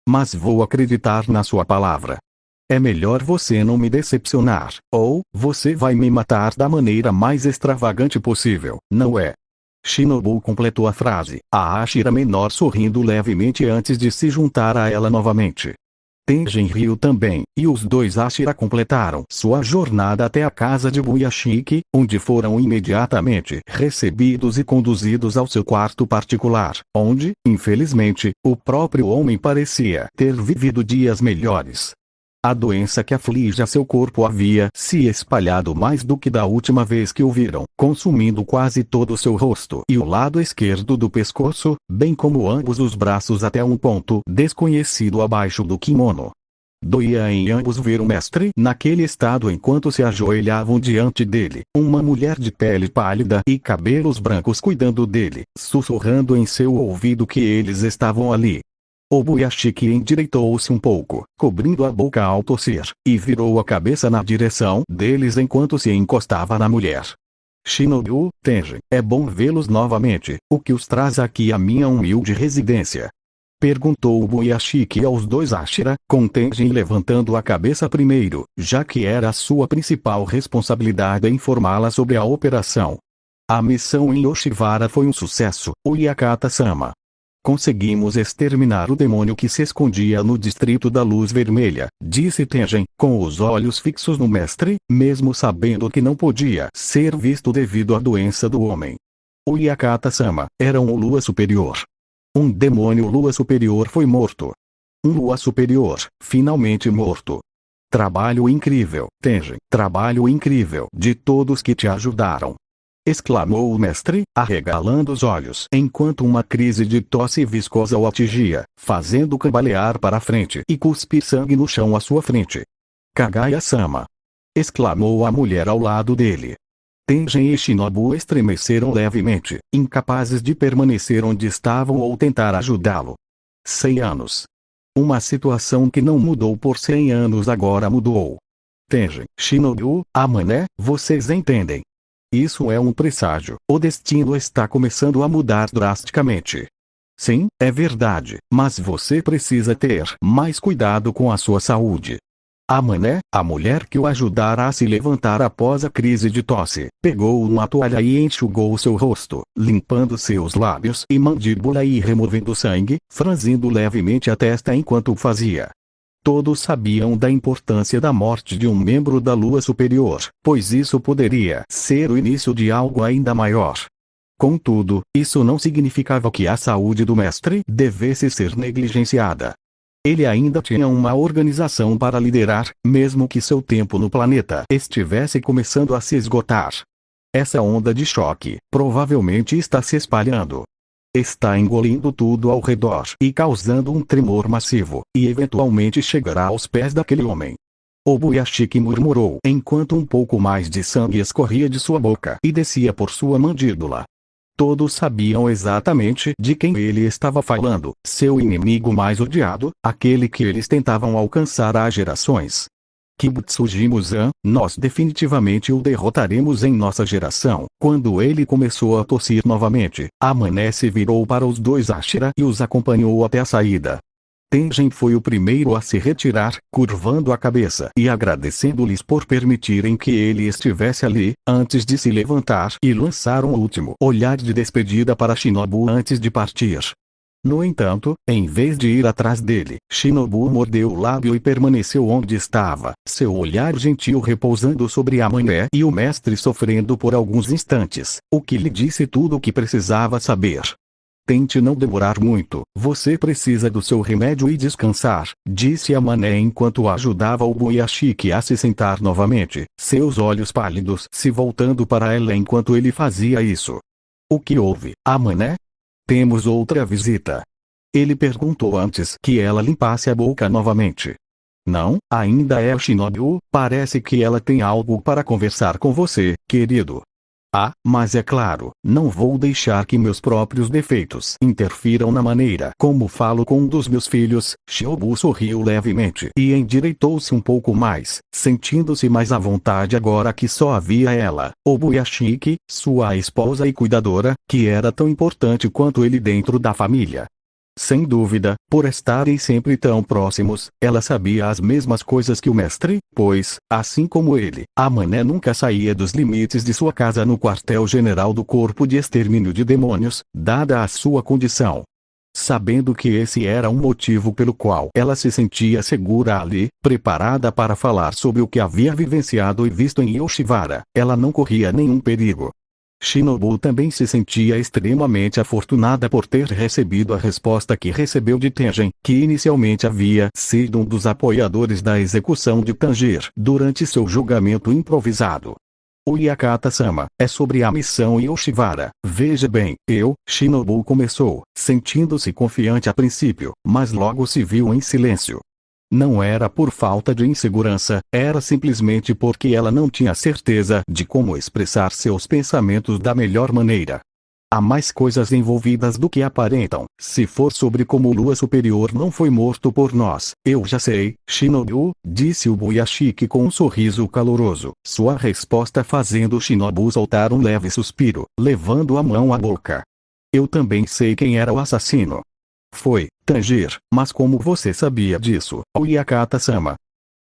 Mas vou acreditar na sua palavra. É melhor você não me decepcionar, ou você vai me matar da maneira mais extravagante possível, não é? Shinobu completou a frase, a Ashira menor sorrindo levemente antes de se juntar a ela novamente. Tengen riu também, e os dois Ashira completaram sua jornada até a casa de Buyashiki, onde foram imediatamente recebidos e conduzidos ao seu quarto particular, onde, infelizmente, o próprio homem parecia ter vivido dias melhores. A doença que aflige a seu corpo havia se espalhado mais do que da última vez que o viram, consumindo quase todo o seu rosto e o lado esquerdo do pescoço, bem como ambos os braços até um ponto desconhecido abaixo do kimono. Doía em ambos ver o mestre naquele estado enquanto se ajoelhavam diante dele, uma mulher de pele pálida e cabelos brancos cuidando dele, sussurrando em seu ouvido que eles estavam ali. O Buyashiki endireitou-se um pouco, cobrindo a boca ao tossir, e virou a cabeça na direção deles enquanto se encostava na mulher. Shinobu, Tengen, é bom vê-los novamente, o que os traz aqui à minha humilde residência? Perguntou o Buyashiki aos dois Ashira, com Tengen levantando a cabeça primeiro, já que era a sua principal responsabilidade informá-la sobre a operação. A missão em Yoshiwara foi um sucesso, o Yakata-sama. Conseguimos exterminar o demônio que se escondia no distrito da Luz Vermelha, disse Tengen, com os olhos fixos no mestre, mesmo sabendo que não podia ser visto devido à doença do homem. O Yakata-sama era um Lua Superior. Um demônio Lua Superior foi morto. Um Lua Superior, finalmente morto. Trabalho incrível, Tengen, trabalho incrível de todos que te ajudaram. exclamou o mestre, arregalando os olhos enquanto uma crise de tosse viscosa o atingia, fazendo cambalear para a frente e cuspir sangue no chão à sua frente. Kaguya-sama! Exclamou a mulher ao lado dele. Tengen e Shinobu estremeceram levemente, incapazes de permanecer onde estavam ou tentar ajudá-lo. 100 anos. Uma situação que não mudou por 100 anos agora mudou. Tengen, Shinobu, Amané, vocês entendem? Isso é um presságio. O destino está começando a mudar drasticamente. Sim, é verdade, mas você precisa ter mais cuidado com a sua saúde. Amané, a mulher que o ajudara a se levantar após a crise de tosse, pegou uma toalha e enxugou seu rosto, limpando seus lábios e mandíbula e removendo sangue, franzindo levemente a testa enquanto o fazia. Todos sabiam da importância da morte de um membro da Lua Superior, pois isso poderia ser o início de algo ainda maior. Contudo, isso não significava que a saúde do mestre devesse ser negligenciada. Ele ainda tinha uma organização para liderar, mesmo que seu tempo no planeta estivesse começando a se esgotar. Essa onda de choque provavelmente está se espalhando. Está engolindo tudo ao redor e causando um tremor massivo, e eventualmente chegará aos pés daquele homem. Obuyashiki murmurou enquanto um pouco mais de sangue escorria de sua boca e descia por sua mandíbula. Todos sabiam exatamente de quem ele estava falando, seu inimigo mais odiado, aquele que eles tentavam alcançar há gerações. Kibutsuji-Muzan, nós definitivamente o derrotaremos em nossa geração. Quando ele começou a tossir novamente, Amané se virou para os dois Ashira e os acompanhou até a saída. Tengen foi o primeiro a se retirar, curvando a cabeça e agradecendo-lhes por permitirem que ele estivesse ali, antes de se levantar e lançar um último olhar de despedida para Shinobu antes de partir. No entanto, em vez de ir atrás dele, Shinobu mordeu o lábio e permaneceu onde estava, seu olhar gentil repousando sobre Amané e o mestre sofrendo por alguns instantes, o que lhe disse tudo o que precisava saber. Tente não demorar muito, você precisa do seu remédio e descansar, disse Amané enquanto ajudava Obuyashiki a se sentar novamente, seus olhos pálidos se voltando para ela enquanto ele fazia isso. O que houve, Amané? Temos outra visita. Ele perguntou antes que ela limpasse a boca novamente. Não, ainda é Shinobu, parece que ela tem algo para conversar com você, querido. Ah, mas é claro, não vou deixar que meus próprios defeitos interfiram na maneira como falo com um dos meus filhos. Shinobu sorriu levemente e endireitou-se um pouco mais, sentindo-se mais à vontade agora que só havia ela, Obuyashiki, sua esposa e cuidadora, que era tão importante quanto ele dentro da família. Sem dúvida, por estarem sempre tão próximos, ela sabia as mesmas coisas que o mestre, pois, assim como ele, Amané nunca saía dos limites de sua casa no quartel-general do Corpo de Extermínio de Demônios, dada a sua condição. Sabendo que esse era um motivo pelo qual ela se sentia segura ali, preparada para falar sobre o que havia vivenciado e visto em Yoshiwara, ela não corria nenhum perigo. Shinobu também se sentia extremamente afortunada por ter recebido a resposta que recebeu de Tengen, que inicialmente havia sido um dos apoiadores da execução de Tanjiro durante seu julgamento improvisado. O Yakata-sama, é sobre a missão Yoshiwara. Veja bem, Shinobu começou, sentindo-se confiante a princípio, mas logo se viu em silêncio. Não era por falta de insegurança, era simplesmente porque ela não tinha certeza de como expressar seus pensamentos da melhor maneira. Há mais coisas envolvidas do que aparentam. Se for sobre como Lua Superior não foi morto por nós, eu já sei, Shinobu, disse Obuyashiki com um sorriso caloroso, sua resposta fazendo Shinobu soltar um leve suspiro, levando a mão à boca. Eu também sei quem era o assassino. Foi Tanjiro, mas como você sabia disso, Yakata-sama?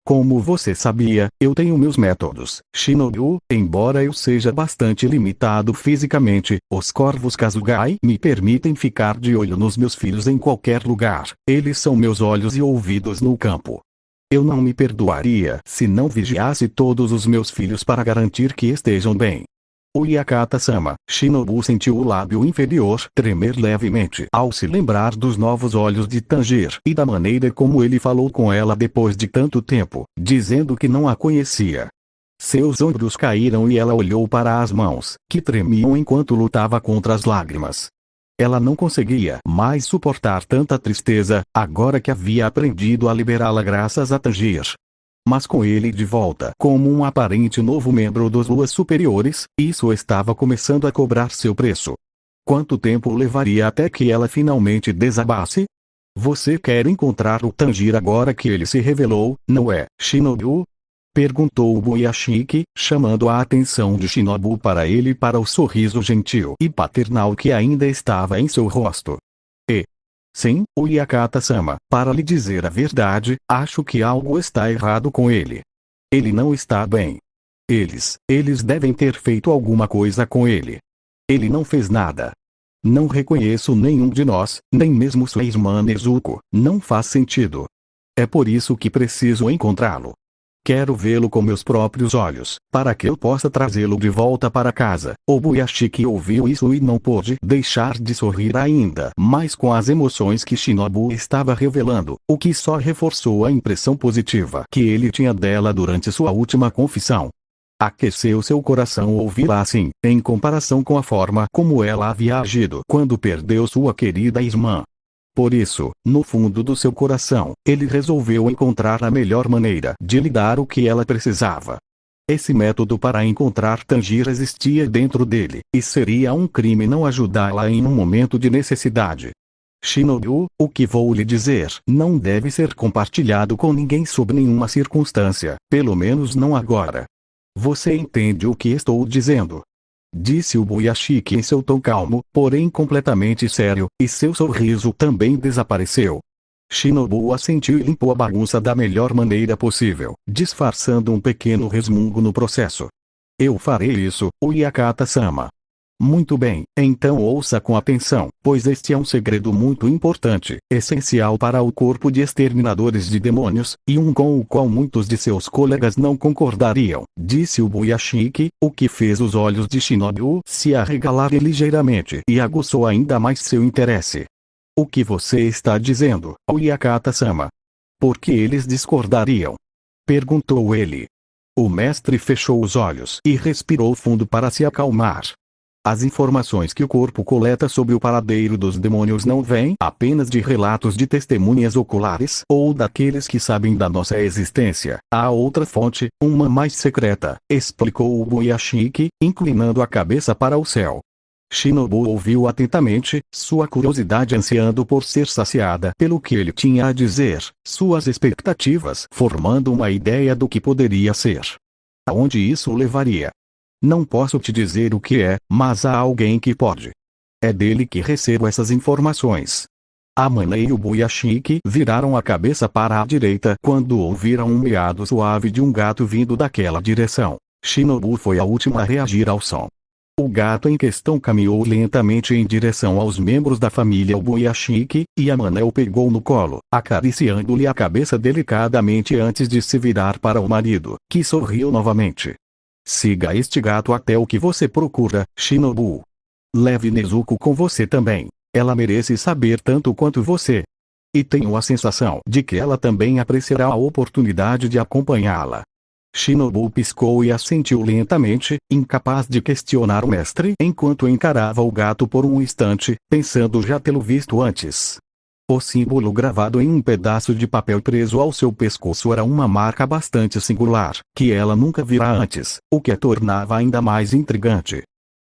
Como você sabia, eu tenho meus métodos, Shinobu, embora eu seja bastante limitado fisicamente, os corvos Kazugai me permitem ficar de olho nos meus filhos em qualquer lugar, eles são meus olhos e ouvidos no campo. Eu não me perdoaria se não vigiasse todos os meus filhos para garantir que estejam bem. O Yakata-sama, Shinobu sentiu o lábio inferior tremer levemente ao se lembrar dos novos olhos de Tanjiro e da maneira como ele falou com ela depois de tanto tempo, dizendo que não a conhecia. Seus ombros caíram e ela olhou para as mãos, que tremiam enquanto lutava contra as lágrimas. Ela não conseguia mais suportar tanta tristeza, agora que havia aprendido a liberá-la graças a Tanjir. Mas com ele de volta como um aparente novo membro dos Luas Superiores, isso estava começando a cobrar seu preço. Quanto tempo levaria até que ela finalmente desabasse? Você quer encontrar o Tanjir agora que ele se revelou, não é, Shinobu? Perguntou o Boyashiki, chamando a atenção de Shinobu para ele e para o sorriso gentil e paternal que ainda estava em seu rosto. Sim, o Yakata-sama, para lhe dizer a verdade, acho que algo está errado com ele. Ele não está bem. Eles devem ter feito alguma coisa com ele. Ele não fez nada. Não reconheço nenhum de nós, nem mesmo sua irmã Nezuko, não faz sentido. É por isso que preciso encontrá-lo. Quero vê-lo com meus próprios olhos, para que eu possa trazê-lo de volta para casa. Obuyashiki ouviu isso e não pôde deixar de sorrir ainda mais com as emoções que Shinobu estava revelando, o que só reforçou a impressão positiva que ele tinha dela durante sua última confissão. Aqueceu seu coração ouvi-la assim, em comparação com a forma como ela havia agido quando perdeu sua querida irmã. Por isso, no fundo do seu coração, ele resolveu encontrar a melhor maneira de lhe dar o que ela precisava. Esse método para encontrar Tanjir existia dentro dele, e seria um crime não ajudá-la em um momento de necessidade. Shinobu, o que vou lhe dizer não deve ser compartilhado com ninguém sob nenhuma circunstância, pelo menos não agora. Você entende o que estou dizendo? Disse o Boyashiki em seu tom calmo, porém completamente sério, e seu sorriso também desapareceu. Shinobu assentiu e limpou a bagunça da melhor maneira possível, disfarçando um pequeno resmungo no processo. Eu farei isso, o Yakata-sama. Muito bem, então ouça com atenção, pois este é um segredo muito importante, essencial para o corpo de exterminadores de demônios, e um com o qual muitos de seus colegas não concordariam, disse o Boyashiki, o que fez os olhos de Shinobu se arregalarem ligeiramente e aguçou ainda mais seu interesse. O que você está dizendo, o Yakata-sama? Por que eles discordariam? Perguntou ele. O mestre fechou os olhos e respirou fundo para se acalmar. As informações que o corpo coleta sobre o paradeiro dos demônios não vêm apenas de relatos de testemunhas oculares ou daqueles que sabem da nossa existência. Há outra fonte, uma mais secreta, explicou o Boyashiki, inclinando a cabeça para o céu. Shinobu ouviu atentamente, sua curiosidade ansiando por ser saciada pelo que ele tinha a dizer, suas expectativas formando uma ideia do que poderia ser. Aonde isso o levaria? Não posso te dizer o que é, mas há alguém que pode. É dele que recebo essas informações. Amane e o Boyashiki viraram a cabeça para a direita quando ouviram um miado suave de um gato vindo daquela direção. Shinobu foi a última a reagir ao som. O gato em questão caminhou lentamente em direção aos membros da família Boyashiki, e Amane o pegou no colo, acariciando-lhe a cabeça delicadamente antes de se virar para o marido, que sorriu novamente. Siga este gato até o que você procura, Shinobu. Leve Nezuko com você também. Ela merece saber tanto quanto você. E tenho a sensação de que ela também apreciará a oportunidade de acompanhá-la. Shinobu piscou e assentiu lentamente, incapaz de questionar o mestre enquanto encarava o gato por um instante, pensando já tê-lo visto antes. O símbolo gravado em um pedaço de papel preso ao seu pescoço era uma marca bastante singular, que ela nunca vira antes, o que a tornava ainda mais intrigante.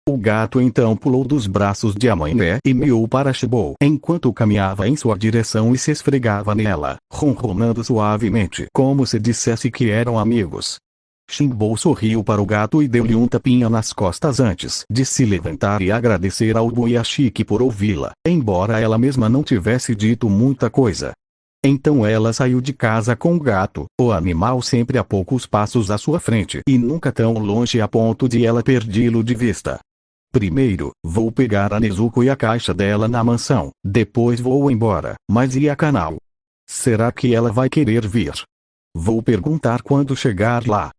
O gato então pulou dos braços de Amane e miou para Shibou enquanto caminhava em sua direção e se esfregava nela, ronronando suavemente como se dissesse que eram amigos. Shibou sorriu para o gato e deu-lhe um tapinha nas costas antes de se levantar e agradecer ao Boyashiki por ouvi-la, embora ela mesma não tivesse dito muita coisa. Então ela saiu de casa com o gato, o animal sempre a poucos passos à sua frente e nunca tão longe a ponto de ela perdê-lo de vista. Primeiro, vou pegar a Nezuko e a caixa dela na mansão, depois vou embora, mas e a Kanao? Será que ela vai querer vir? Vou perguntar quando chegar lá.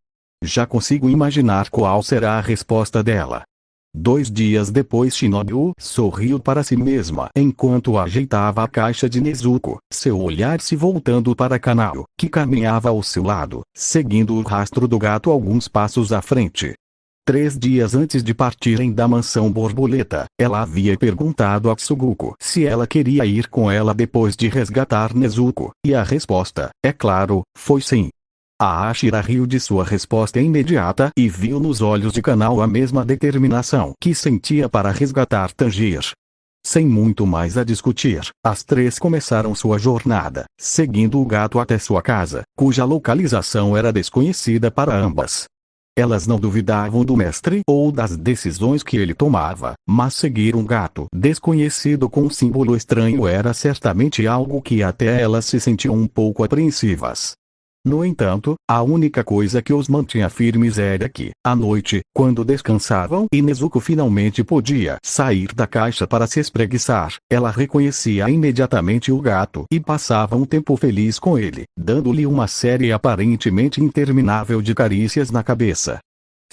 Já consigo imaginar qual será a resposta dela. 2 dias depois, Shinobu sorriu para si mesma enquanto ajeitava a caixa de Nezuko, seu olhar se voltando para Kanao, que caminhava ao seu lado, seguindo o rastro do gato alguns passos à frente. 3 dias antes de partirem da mansão borboleta, ela havia perguntado a Tsuguko se ela queria ir com ela depois de resgatar Nezuko, e a resposta, é claro, foi sim. A Ashira riu de sua resposta imediata e viu nos olhos de Kanao a mesma determinação que sentia para resgatar Tanjiro. Sem muito mais a discutir, as 3 começaram sua jornada, seguindo o gato até sua casa, cuja localização era desconhecida para ambas. Elas não duvidavam do mestre ou das decisões que ele tomava, mas seguir um gato desconhecido com um símbolo estranho era certamente algo que até elas se sentiam um pouco apreensivas. No entanto, a única coisa que os mantinha firmes era que, à noite, quando descansavam e Nezuko finalmente podia sair da caixa para se espreguiçar, ela reconhecia imediatamente o gato e passava um tempo feliz com ele, dando-lhe uma série aparentemente interminável de carícias na cabeça.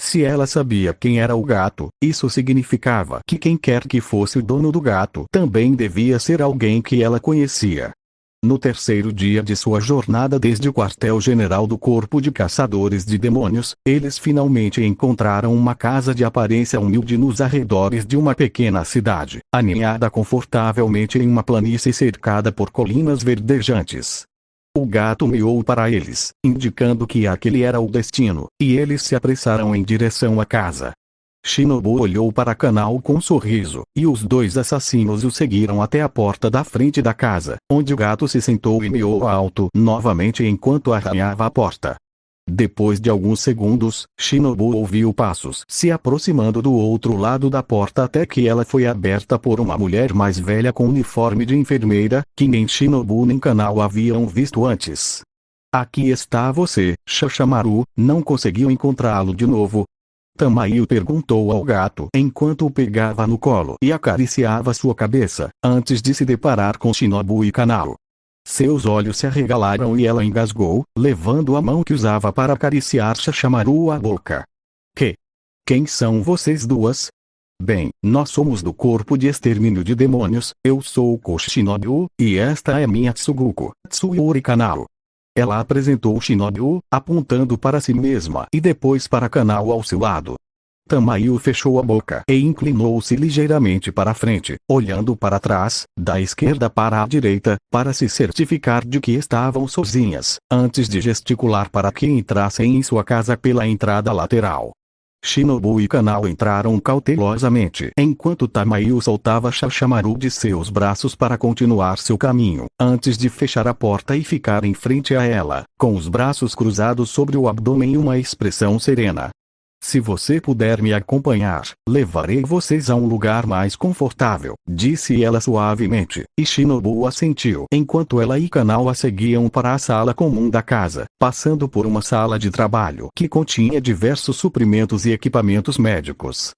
Se ela sabia quem era o gato, isso significava que quem quer que fosse o dono do gato também devia ser alguém que ela conhecia. No terceiro dia de sua jornada desde o quartel-general do Corpo de Caçadores de Demônios, eles finalmente encontraram uma casa de aparência humilde nos arredores de uma pequena cidade, aninhada confortavelmente em uma planície cercada por colinas verdejantes. O gato miou para eles, indicando que aquele era o destino, e eles se apressaram em direção à casa. Shinobu olhou para Kanao com um sorriso, e os 2 assassinos o seguiram até a porta da frente da casa, onde o gato se sentou e miou alto novamente enquanto arranhava a porta. Depois de alguns segundos, Shinobu ouviu passos se aproximando do outro lado da porta até que ela foi aberta por uma mulher mais velha com uniforme de enfermeira, que nem Shinobu nem Kanao haviam visto antes. "Aqui está você, Shashamaru, não conseguiu encontrá-lo de novo?" Tamayo perguntou ao gato enquanto o pegava no colo e acariciava sua cabeça, antes de se deparar com Shinobu e Kanao. Seus olhos se arregalaram e ela engasgou, levando a mão que usava para acariciar Shashamaru à boca. Quem são vocês duas?" "Bem, nós somos do Corpo de Extermínio de Demônios, eu sou o Koshi Shinobu, e esta é minha Tsuguko, Tsuyori Kanao." Ela apresentou Shinobu, apontando para si mesma e depois para Kanao ao seu lado. Tamayo fechou a boca e inclinou-se ligeiramente para a frente, olhando para trás, da esquerda para a direita, para se certificar de que estavam sozinhas, antes de gesticular para que entrassem em sua casa pela entrada lateral. Shinobu e Kanao entraram cautelosamente enquanto Tamayo soltava Shashamaru de seus braços para continuar seu caminho, antes de fechar a porta e ficar em frente a ela, com os braços cruzados sobre o abdômen e uma expressão serena. "Se você puder me acompanhar, levarei vocês a um lugar mais confortável", disse ela suavemente, e Shinobu assentiu enquanto ela e Kanao a seguiam para a sala comum da casa, passando por uma sala de trabalho que continha diversos suprimentos e equipamentos médicos.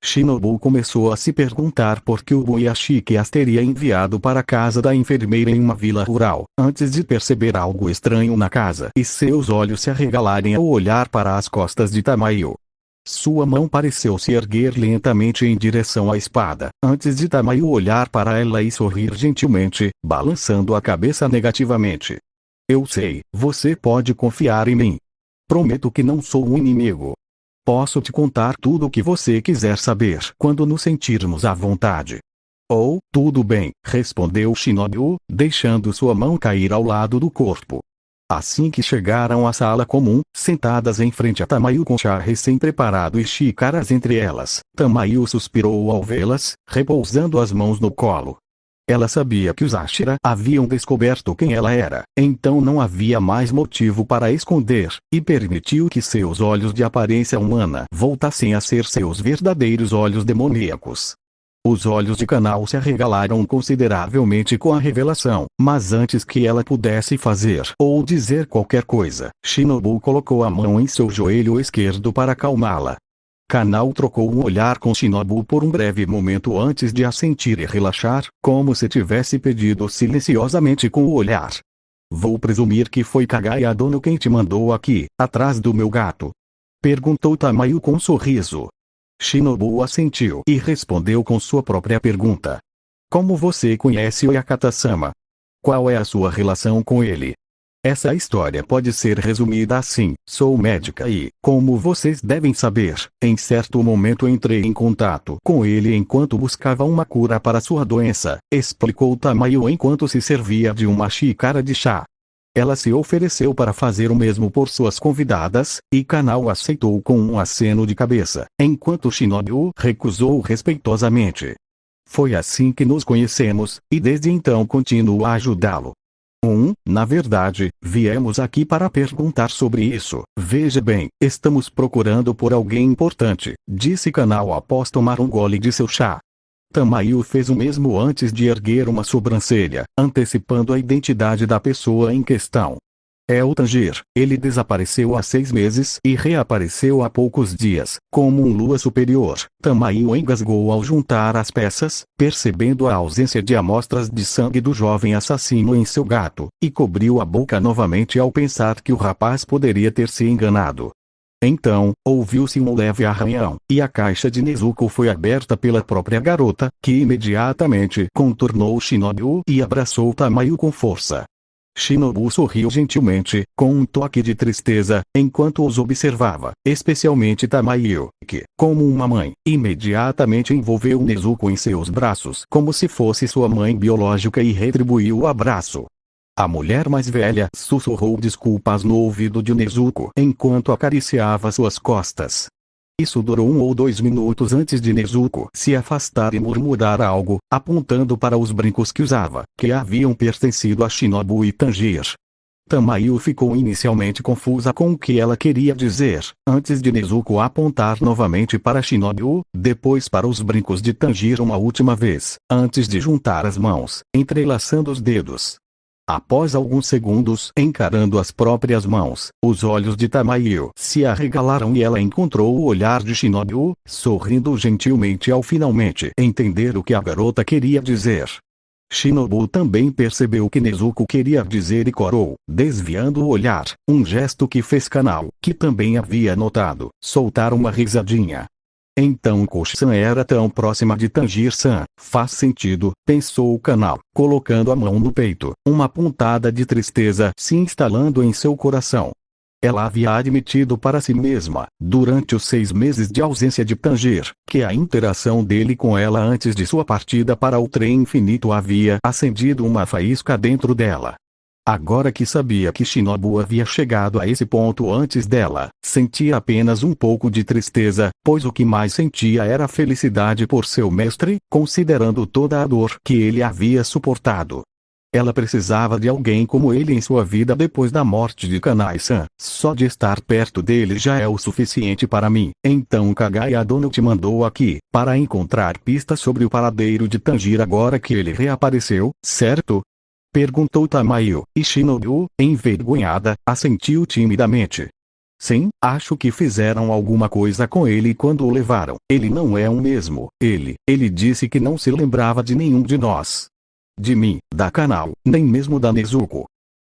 Shinobu começou a se perguntar por que o Boyashiki as teria enviado para a casa da enfermeira em uma vila rural, antes de perceber algo estranho na casa e seus olhos se arregalarem ao olhar para as costas de Tamayo. Sua mão pareceu se erguer lentamente em direção à espada, antes de Tamayo olhar para ela e sorrir gentilmente, balançando a cabeça negativamente. "Eu sei, você pode confiar em mim. Prometo que não sou um inimigo. Posso te contar tudo o que você quiser saber quando nos sentirmos à vontade." "Oh, tudo bem", respondeu Shinobu, deixando sua mão cair ao lado do corpo. Assim que chegaram à sala comum, sentadas em frente a Tamayo com chá recém-preparado e xícaras entre elas, Tamayo suspirou ao vê-las, repousando as mãos no colo. Ela sabia que os Ashira haviam descoberto quem ela era, então não havia mais motivo para esconder, e permitiu que seus olhos de aparência humana voltassem a ser seus verdadeiros olhos demoníacos. Os olhos de Kanao se arregalaram consideravelmente com a revelação, mas antes que ela pudesse fazer ou dizer qualquer coisa, Shinobu colocou a mão em seu joelho esquerdo para acalmá-la. Kanao trocou um olhar com Shinobu por um breve momento antes de assentir e relaxar, como se tivesse pedido silenciosamente com o olhar. "Vou presumir que foi Kagaya dono quem te mandou aqui, atrás do meu gato?" perguntou Tamayo com um sorriso. Shinobu assentiu e respondeu com sua própria pergunta. Como você conhece Oyakata-sama? Qual é a sua relação com ele? Essa história pode ser resumida assim: sou médica e, como vocês devem saber, em certo momento entrei em contato com ele enquanto buscava uma cura para sua doença, explicou Tamayo enquanto se servia de uma xícara de chá. Ela se ofereceu para fazer o mesmo por suas convidadas, e Kanao aceitou com um aceno de cabeça, enquanto Shinobu recusou respeitosamente. Foi assim que nos conhecemos, e desde então continuo a ajudá-lo. Na verdade, viemos aqui para perguntar sobre isso. Veja bem, estamos procurando por alguém importante, disse Kanao após tomar um gole de seu chá. Tamayo fez o mesmo antes de erguer uma sobrancelha, antecipando a identidade da pessoa em questão. É o Tanjiro. Ele desapareceu há 6 meses e reapareceu há poucos dias, como um lua superior. Tamayo engasgou ao juntar as peças, percebendo a ausência de amostras de sangue do jovem assassino em seu gato, e cobriu a boca novamente ao pensar que o rapaz poderia ter se enganado. Então, ouviu-se um leve arranhão, e a caixa de Nezuko foi aberta pela própria garota, que imediatamente contornou Shinobu e abraçou Tamayo com força. Shinobu sorriu gentilmente, com um toque de tristeza, enquanto os observava, especialmente Tamayo, que, como uma mãe, imediatamente envolveu Nezuko em seus braços como se fosse sua mãe biológica e retribuiu o abraço. A mulher mais velha sussurrou desculpas no ouvido de Nezuko enquanto acariciava suas costas. Isso durou 1 ou 2 minutos antes de Nezuko se afastar e murmurar algo, apontando para os brincos que usava, que haviam pertencido a Shinobu e Tanjiro. Tamayo ficou inicialmente confusa com o que ela queria dizer, antes de Nezuko apontar novamente para Shinobu, depois para os brincos de Tanjiro uma última vez, antes de juntar as mãos, entrelaçando os dedos. Após alguns segundos encarando as próprias mãos, os olhos de Tamayo se arregalaram e ela encontrou o olhar de Shinobu, sorrindo gentilmente ao finalmente entender o que a garota queria dizer. Shinobu também percebeu o que Nezuko queria dizer e corou, desviando o olhar, um gesto que fez Kanao, que também havia notado, soltar uma risadinha. Então Koshi-san era tão próxima de Tanjiro-san, faz sentido, pensou Kanao, colocando a mão no peito, uma pontada de tristeza se instalando em seu coração. Ela havia admitido para si mesma, durante os 6 meses de ausência de Tanjiro, que a interação dele com ela antes de sua partida para o trem infinito havia acendido uma faísca dentro dela. Agora que sabia que Shinobu havia chegado a esse ponto antes dela, sentia apenas um pouco de tristeza, pois o que mais sentia era felicidade por seu mestre, considerando toda a dor que ele havia suportado. Ela precisava de alguém como ele em sua vida depois da morte de Kanai-san. Só de estar perto dele já é o suficiente para mim. Então Kagaya Dono te mandou aqui, para encontrar pistas sobre o paradeiro de Tanjiro agora que ele reapareceu, certo? Perguntou Tamayo, e Shinobu, envergonhada, assentiu timidamente. Sim, acho que fizeram alguma coisa com ele quando o levaram. Ele não é o mesmo. Ele disse que não se lembrava de nenhum de nós. De mim, da Kanao, nem mesmo da Nezuko.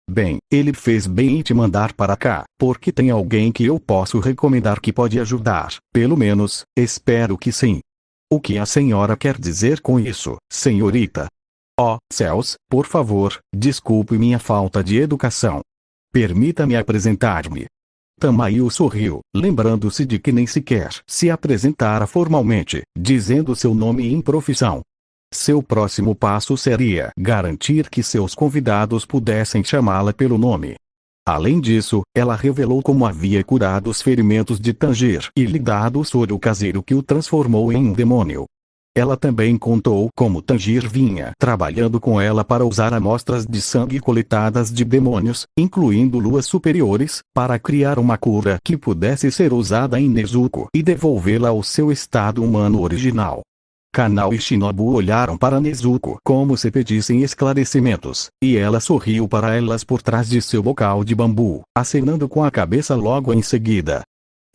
Bem, ele fez bem em te mandar para cá, porque tem alguém que eu posso recomendar que pode ajudar, pelo menos, espero que sim. O que a senhora quer dizer com isso, senhorita? Oh, céus, por favor, desculpe minha falta de educação. Permita-me apresentar-me. Tamayo sorriu, lembrando-se de que nem sequer se apresentara formalmente, dizendo seu nome e profissão. Seu próximo passo seria garantir que seus convidados pudessem chamá-la pelo nome. Além disso, ela revelou como havia curado os ferimentos de Tanjiro e lhe dado o soro caseiro que o transformou em um demônio. Ela também contou como Tanjiro vinha trabalhando com ela para usar amostras de sangue coletadas de demônios, incluindo luas superiores, para criar uma cura que pudesse ser usada em Nezuko e devolvê-la ao seu estado humano original. Kanao e Shinobu olharam para Nezuko como se pedissem esclarecimentos, e ela sorriu para elas por trás de seu bocal de bambu, acenando com a cabeça logo em seguida.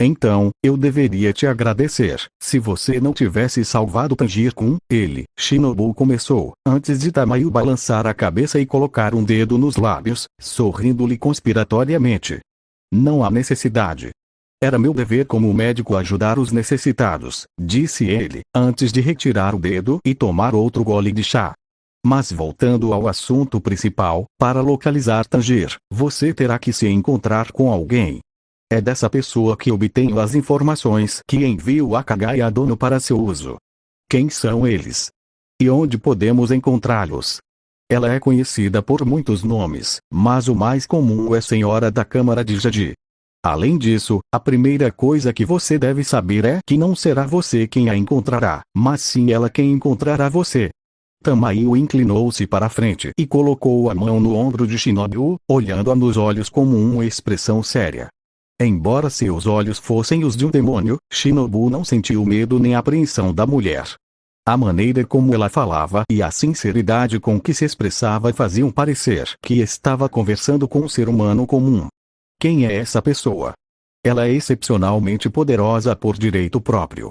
Então, eu deveria te agradecer, se você não tivesse salvado Tanjiro-kun, Shinobu começou, antes de Tamayo balançar a cabeça e colocar um dedo nos lábios, sorrindo-lhe conspiratoriamente. Não há necessidade. Era meu dever como médico ajudar os necessitados, disse ele, antes de retirar o dedo e tomar outro gole de chá. Mas voltando ao assunto principal, para localizar Tanjir, você terá que se encontrar com alguém. É dessa pessoa que obtenho as informações que envio a Kagai a Dono para seu uso. Quem são eles? E onde podemos encontrá-los? Ela é conhecida por muitos nomes, mas o mais comum é Senhora da Câmara de Jadi. Além disso, a primeira coisa que você deve saber é que não será você quem a encontrará, mas sim ela quem encontrará você. Tamayo inclinou-se para a frente e colocou a mão no ombro de Shinobu, olhando-a nos olhos com uma expressão séria. Embora seus olhos fossem os de um demônio, Shinobu não sentiu medo nem apreensão da mulher. A maneira como ela falava e a sinceridade com que se expressava faziam parecer que estava conversando com um ser humano comum. Quem é essa pessoa? Ela é excepcionalmente poderosa por direito próprio.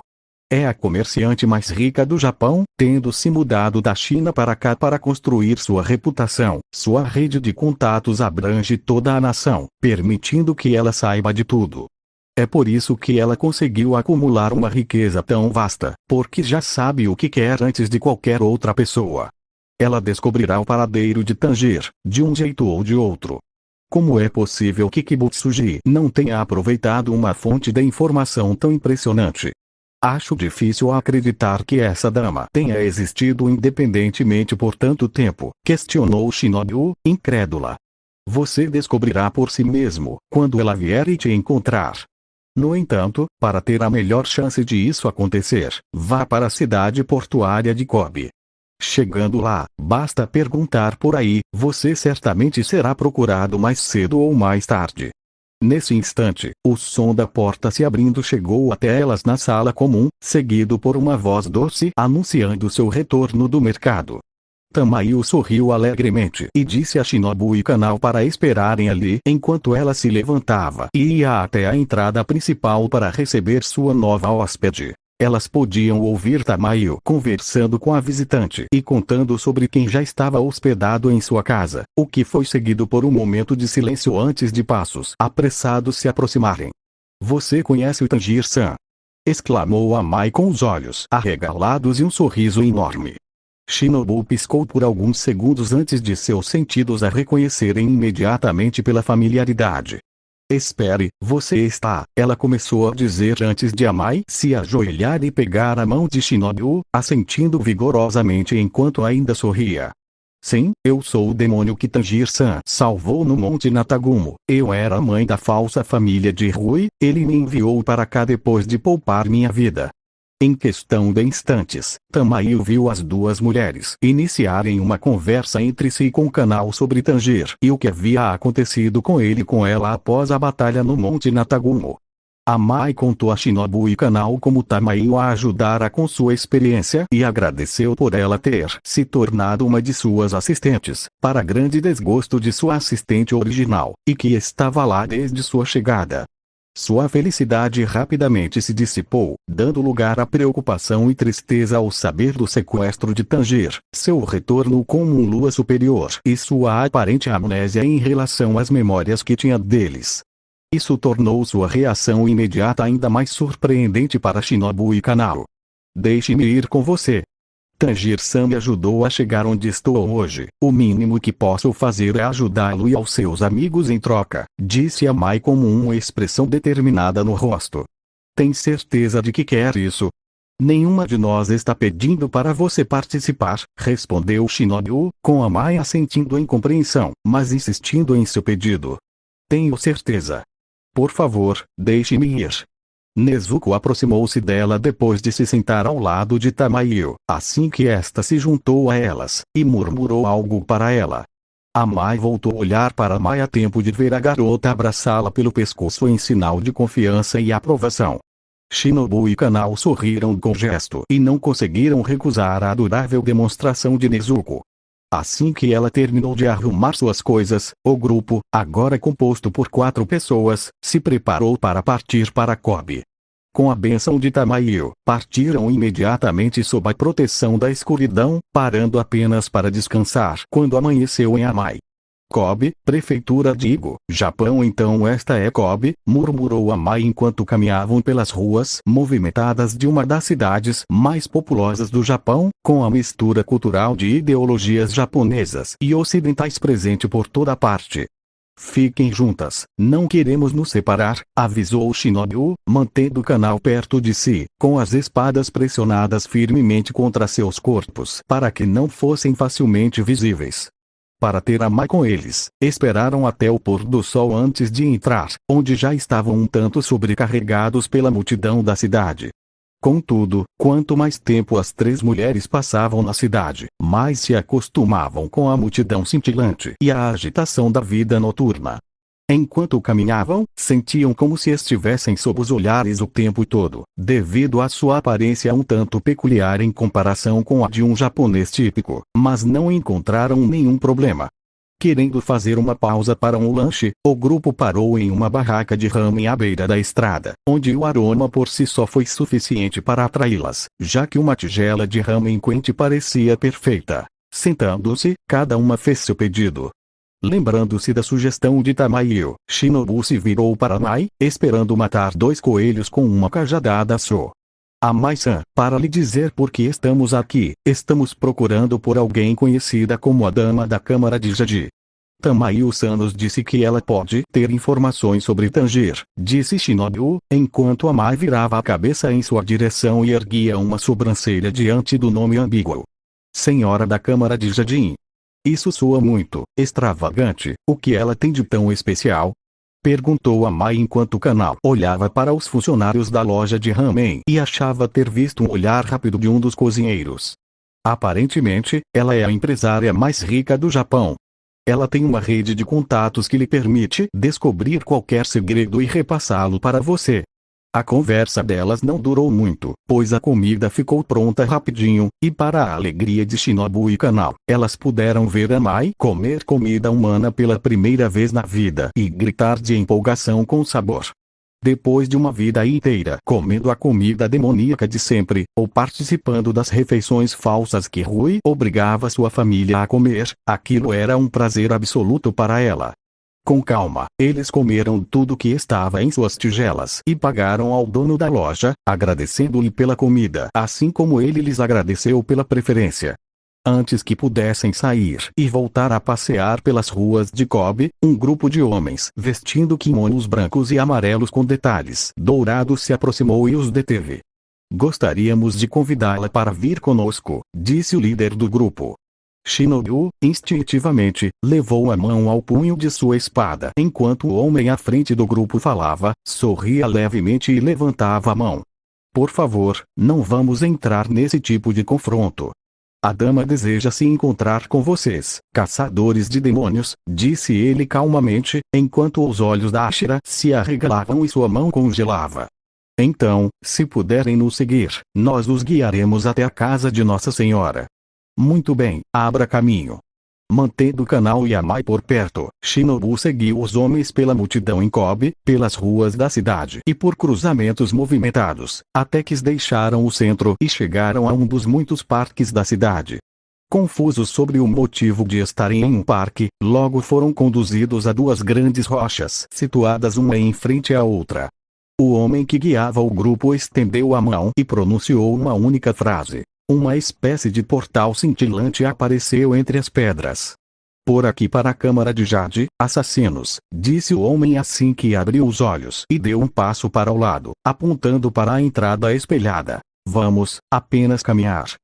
É a comerciante mais rica do Japão, tendo se mudado da China para cá para construir sua reputação. Sua rede de contatos abrange toda a nação, permitindo que ela saiba de tudo. É por isso que ela conseguiu acumular uma riqueza tão vasta, porque já sabe o que quer antes de qualquer outra pessoa. Ela descobrirá o paradeiro de Tanjir, de um jeito ou de outro. Como é possível que Kibutsuji não tenha aproveitado uma fonte de informação tão impressionante? Acho difícil acreditar que essa dama tenha existido independentemente por tanto tempo, questionou Shinobu, incrédula. Você descobrirá por si mesmo, quando ela vier e te encontrar. No entanto, para ter a melhor chance de isso acontecer, vá para a cidade portuária de Kobe. Chegando lá, basta perguntar por aí, você certamente será procurado mais cedo ou mais tarde. Nesse instante, o som da porta se abrindo chegou até elas na sala comum, seguido por uma voz doce anunciando seu retorno do mercado. Tamayo sorriu alegremente e disse a Shinobu e Kanao para esperarem ali enquanto ela se levantava e ia até a entrada principal para receber sua nova hóspede. Elas podiam ouvir Tamayo conversando com a visitante e contando sobre quem já estava hospedado em sua casa, o que foi seguido por um momento de silêncio antes de passos apressados se aproximarem. Você conhece o Tanjir-san? Exclamou a Mai com os olhos arregalados e um sorriso enorme. Shinobu piscou por alguns segundos antes de seus sentidos a reconhecerem imediatamente pela familiaridade. Espere, você está, ela começou a dizer antes de Amai se ajoelhar e pegar a mão de Shinobu, assentindo vigorosamente enquanto ainda sorria. Sim, eu sou o demônio que Tanjir-san salvou no Monte Natagumo. Eu era a mãe da falsa família de Rui, ele me enviou para cá depois de poupar minha vida. Em questão de instantes, Tamayo viu as duas mulheres iniciarem uma conversa entre si com Kanao sobre Tanjir e o que havia acontecido com ele e com ela após a batalha no Monte Natagumo. Amai contou a Shinobu e Kanao como Tamayo a ajudara com sua experiência e agradeceu por ela ter se tornado uma de suas assistentes, para grande desgosto de sua assistente original, e que estava lá desde sua chegada. Sua felicidade rapidamente se dissipou, dando lugar à preocupação e tristeza ao saber do sequestro de Tanjir, seu retorno como um lua superior e sua aparente amnésia em relação às memórias que tinha deles. Isso tornou sua reação imediata ainda mais surpreendente para Shinobu e Kanao. Deixe-me ir com você. Tanjir-san me ajudou a chegar onde estou hoje. O mínimo que posso fazer é ajudá-lo e aos seus amigos em troca, disse Amai com uma expressão determinada no rosto. Tem certeza de que quer isso? Nenhuma de nós está pedindo para você participar, respondeu Shinobu, com Amai assentindo em compreensão, mas insistindo em seu pedido. Tenho certeza. Por favor, deixe-me ir. Nezuko aproximou-se dela depois de se sentar ao lado de Tamayo, assim que esta se juntou a elas, e murmurou algo para ela. Amai voltou a olhar para Mai a tempo de ver a garota abraçá-la pelo pescoço em sinal de confiança e aprovação. Shinobu e Kanao sorriram com gesto e não conseguiram recusar a adorável demonstração de Nezuko. Assim que ela terminou de arrumar suas coisas, o grupo, agora composto por 4 pessoas, se preparou para partir para Kobe. Com a bênção de Tamayo, partiram imediatamente sob a proteção da escuridão, parando apenas para descansar quando amanheceu em Amai. Kobe, prefeitura de Igo, Japão. Então esta é Kobe, murmurou Amai enquanto caminhavam pelas ruas movimentadas de uma das cidades mais populosas do Japão, com a mistura cultural de ideologias japonesas e ocidentais presente por toda parte. Fiquem juntas, não queremos nos separar, avisou Shinobu, mantendo o canal perto de si, com as espadas pressionadas firmemente contra seus corpos para que não fossem facilmente visíveis. Para ter Amai com eles, esperaram até o pôr do sol antes de entrar, onde já estavam um tanto sobrecarregados pela multidão da cidade. Contudo, quanto mais tempo as três mulheres passavam na cidade, mais se acostumavam com a multidão cintilante e a agitação da vida noturna. Enquanto caminhavam, sentiam como se estivessem sob os olhares o tempo todo, devido à sua aparência um tanto peculiar em comparação com a de um japonês típico, mas não encontraram nenhum problema. Querendo fazer uma pausa para um lanche, o grupo parou em uma barraca de ramen à beira da estrada, onde o aroma por si só foi suficiente para atraí-las, já que uma tigela de ramen quente parecia perfeita. Sentando-se, cada uma fez seu pedido. Lembrando-se da sugestão de Tamayo, Shinobu se virou para Amai, esperando matar 2 coelhos com uma cajadada só. Amai-san, para lhe dizer por que estamos aqui, estamos procurando por alguém conhecida como a Dama da Câmara de Jade. Tamayo-san nos disse que ela pode ter informações sobre Tanjiro, disse Shinobu, enquanto Amai virava a cabeça em sua direção e erguia uma sobrancelha diante do nome ambíguo. Senhora da Câmara de Jade. Isso soa muito extravagante. O que ela tem de tão especial? Perguntou Amai enquanto o canal olhava para os funcionários da loja de ramen e achava ter visto um olhar rápido de um dos cozinheiros. Aparentemente, ela é a empresária mais rica do Japão. Ela tem uma rede de contatos que lhe permite descobrir qualquer segredo e repassá-lo para você. A conversa delas não durou muito, pois a comida ficou pronta rapidinho, e para a alegria de Shinobu e Kanao, elas puderam ver Amai comer comida humana pela primeira vez na vida e gritar de empolgação com sabor. Depois de uma vida inteira comendo a comida demoníaca de sempre, ou participando das refeições falsas que Rui obrigava sua família a comer, aquilo era um prazer absoluto para ela. Com calma, eles comeram tudo que estava em suas tigelas e pagaram ao dono da loja, agradecendo-lhe pela comida, assim como ele lhes agradeceu pela preferência. Antes que pudessem sair e voltar a passear pelas ruas de Kobe, um grupo de homens vestindo kimonos brancos e amarelos com detalhes dourados se aproximou e os deteve. Gostaríamos de convidá-la para vir conosco, disse o líder do grupo. Shinobu, instintivamente, levou a mão ao punho de sua espada enquanto o homem à frente do grupo falava, sorria levemente e levantava a mão. Por favor, não vamos entrar nesse tipo de confronto. A dama deseja se encontrar com vocês, caçadores de demônios, disse ele calmamente, enquanto os olhos da Ashira se arregalavam e sua mão congelava. Então, se puderem nos seguir, nós os guiaremos até a casa de Nossa Senhora. Muito bem, abra caminho. Mantendo o canal e Amai por perto, Shinobu seguiu os homens pela multidão em Kobe, pelas ruas da cidade e por cruzamentos movimentados, até que deixaram o centro e chegaram a um dos muitos parques da cidade. Confusos sobre o motivo de estarem em um parque, logo foram conduzidos a 2 grandes rochas situadas uma em frente à outra. O homem que guiava o grupo estendeu a mão e pronunciou uma única frase. Uma espécie de portal cintilante apareceu entre as pedras. Por aqui para a Câmara de Jade, assassinos, disse o homem assim que abriu os olhos e deu um passo para o lado, apontando para a entrada espelhada. Vamos, apenas caminhar?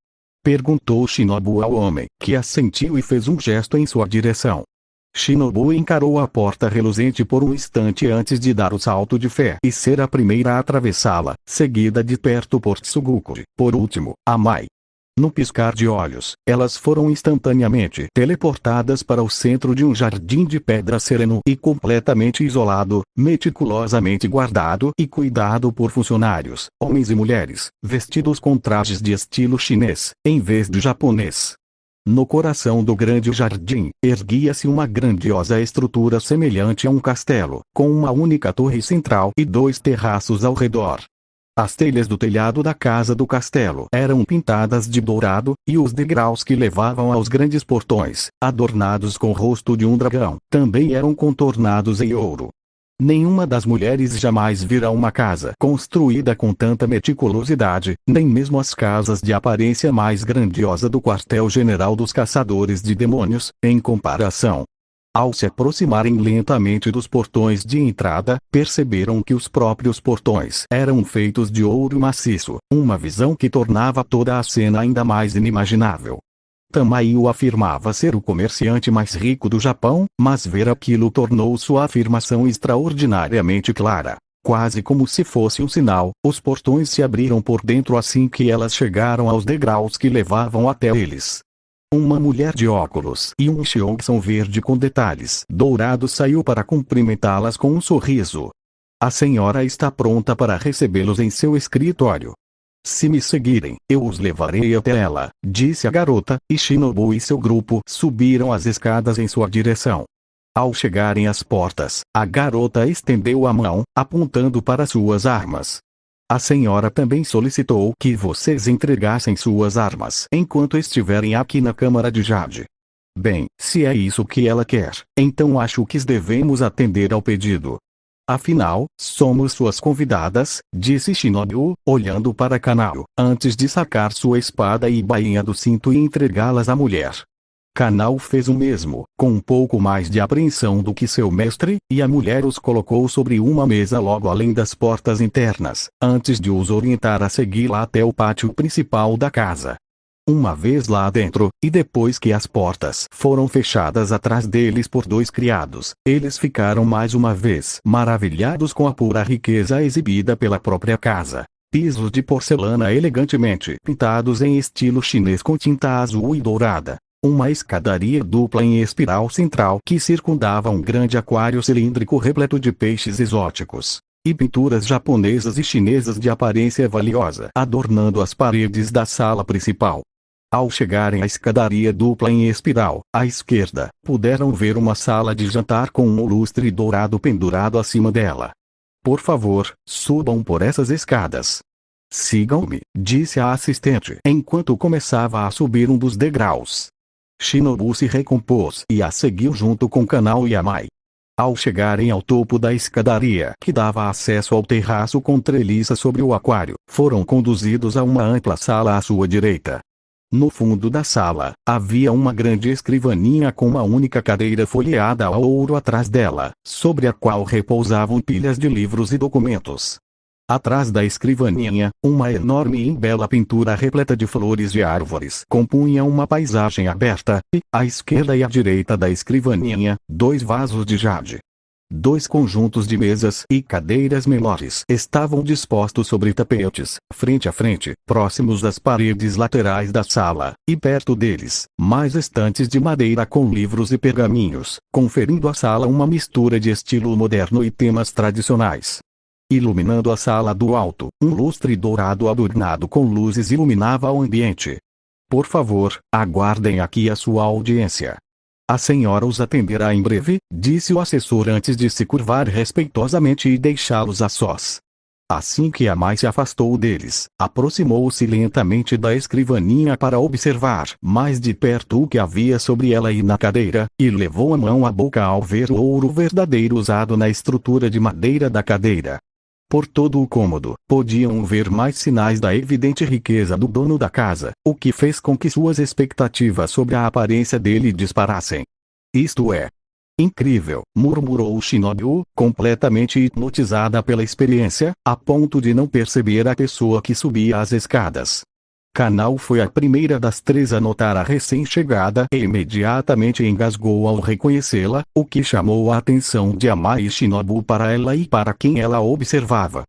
Perguntou Shinobu ao homem, que assentiu e fez um gesto em sua direção. Shinobu encarou a porta reluzente por um instante antes de dar o salto de fé e ser a primeira a atravessá-la, seguida de perto por Tsuguchi. Por último, Amai. No piscar de olhos, elas foram instantaneamente teleportadas para o centro de um jardim de pedra sereno e completamente isolado, meticulosamente guardado e cuidado por funcionários, homens e mulheres, vestidos com trajes de estilo chinês, em vez de japonês. No coração do grande jardim, erguia-se uma grandiosa estrutura semelhante a um castelo, com uma única torre central e 2 terraços ao redor. As telhas do telhado da casa do castelo eram pintadas de dourado, e os degraus que levavam aos grandes portões, adornados com o rosto de um dragão, também eram contornados em ouro. Nenhuma das mulheres jamais vira uma casa construída com tanta meticulosidade, nem mesmo as casas de aparência mais grandiosa do quartel-general dos caçadores de demônios, em comparação. Ao se aproximarem lentamente dos portões de entrada, perceberam que os próprios portões eram feitos de ouro maciço, uma visão que tornava toda a cena ainda mais inimaginável. Tamayo afirmava ser o comerciante mais rico do Japão, mas ver aquilo tornou sua afirmação extraordinariamente clara. Quase como se fosse um sinal, os portões se abriram por dentro assim que elas chegaram aos degraus que levavam até eles. Uma mulher de óculos e um chionson verde com detalhes dourados saiu para cumprimentá-las com um sorriso. A senhora está pronta para recebê-los em seu escritório. Se me seguirem, eu os levarei até ela, disse a garota, e Shinobu e seu grupo subiram as escadas em sua direção. Ao chegarem às portas, a garota estendeu a mão, apontando para suas armas. A senhora também solicitou que vocês entregassem suas armas enquanto estiverem aqui na Câmara de Jade. Bem, se é isso que ela quer, então acho que devemos atender ao pedido. Afinal, somos suas convidadas, disse Shinobu, olhando para Kanao, antes de sacar sua espada e bainha do cinto e entregá-las à mulher. Kanao fez o mesmo, com um pouco mais de apreensão do que seu mestre, e a mulher os colocou sobre uma mesa logo além das portas internas, antes de os orientar a segui-la até o pátio principal da casa. Uma vez lá dentro, e depois que as portas foram fechadas atrás deles por dois criados, eles ficaram mais uma vez maravilhados com a pura riqueza exibida pela própria casa. Pisos de porcelana elegantemente pintados em estilo chinês com tinta azul e dourada. Uma escadaria dupla em espiral central que circundava um grande aquário cilíndrico repleto de peixes exóticos. E pinturas japonesas e chinesas de aparência valiosa adornando as paredes da sala principal. Ao chegarem à escadaria dupla em espiral, à esquerda, puderam ver uma sala de jantar com um lustre dourado pendurado acima dela. Por favor, subam por essas escadas. Sigam-me, disse a assistente, enquanto começava a subir um dos degraus. Shinobu se recompôs e a seguiu junto com Kanao e Amai. Ao chegarem ao topo da escadaria que dava acesso ao terraço com treliça sobre o aquário, foram conduzidos a uma ampla sala à sua direita. No fundo da sala, havia uma grande escrivaninha com uma única cadeira folheada a ouro atrás dela, sobre a qual repousavam pilhas de livros e documentos. Atrás da escrivaninha, uma enorme e bela pintura repleta de flores e árvores compunha uma paisagem aberta, e, à esquerda e à direita da escrivaninha, dois vasos de jade. Dois conjuntos de mesas e cadeiras menores estavam dispostos sobre tapetes, frente a frente, próximos das paredes laterais da sala, e perto deles, mais estantes de madeira com livros e pergaminhos, conferindo à sala uma mistura de estilo moderno e temas tradicionais. Iluminando a sala do alto, um lustre dourado adornado com luzes iluminava o ambiente. Por favor, aguardem aqui a sua audiência. A senhora os atenderá em breve, disse o assessor antes de se curvar respeitosamente e deixá-los a sós. Assim que Amai se afastou deles, aproximou-se lentamente da escrivaninha para observar mais de perto o que havia sobre ela e na cadeira, e levou a mão à boca ao ver o ouro verdadeiro usado na estrutura de madeira da cadeira. Por todo o cômodo, podiam ver mais sinais da evidente riqueza do dono da casa, o que fez com que suas expectativas sobre a aparência dele disparassem. Isto é incrível, murmurou Shinobu, completamente hipnotizada pela experiência, a ponto de não perceber a pessoa que subia as escadas. Kanao foi a primeira das três a notar a recém-chegada e imediatamente engasgou ao reconhecê-la, o que chamou a atenção de Amai e Shinobu para ela e para quem ela observava.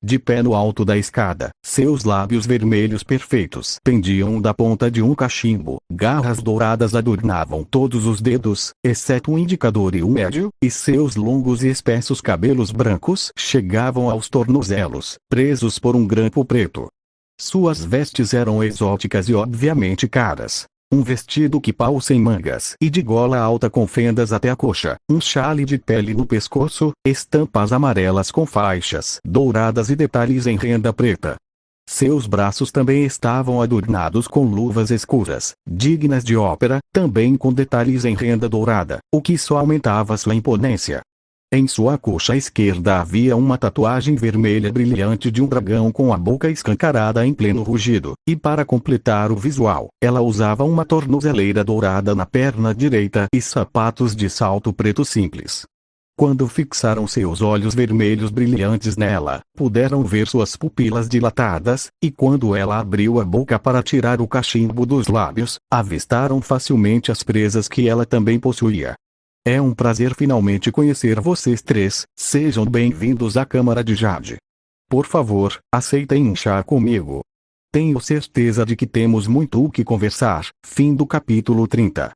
De pé no alto da escada, seus lábios vermelhos perfeitos pendiam da ponta de um cachimbo, garras douradas adornavam todos os dedos, exceto o indicador e o médio, e seus longos e espessos cabelos brancos chegavam aos tornozelos, presos por um grampo preto. Suas vestes eram exóticas e obviamente caras. Um vestido quipau sem mangas e de gola alta com fendas até a coxa, um chale de pele no pescoço, estampas amarelas com faixas douradas e detalhes em renda preta. Seus braços também estavam adornados com luvas escuras, dignas de ópera, também com detalhes em renda dourada, o que só aumentava sua imponência. Em sua coxa esquerda havia uma tatuagem vermelha brilhante de um dragão com a boca escancarada em pleno rugido, e para completar o visual, ela usava uma tornozeleira dourada na perna direita e sapatos de salto preto simples. Quando fixaram seus olhos vermelhos brilhantes nela, puderam ver suas pupilas dilatadas, e quando ela abriu a boca para tirar o cachimbo dos lábios, avistaram facilmente as presas que ela também possuía. É um prazer finalmente conhecer vocês três, sejam bem-vindos à Câmara de Jade. Por favor, aceitem um chá comigo. Tenho certeza de que temos muito o que conversar. Fim do capítulo 30.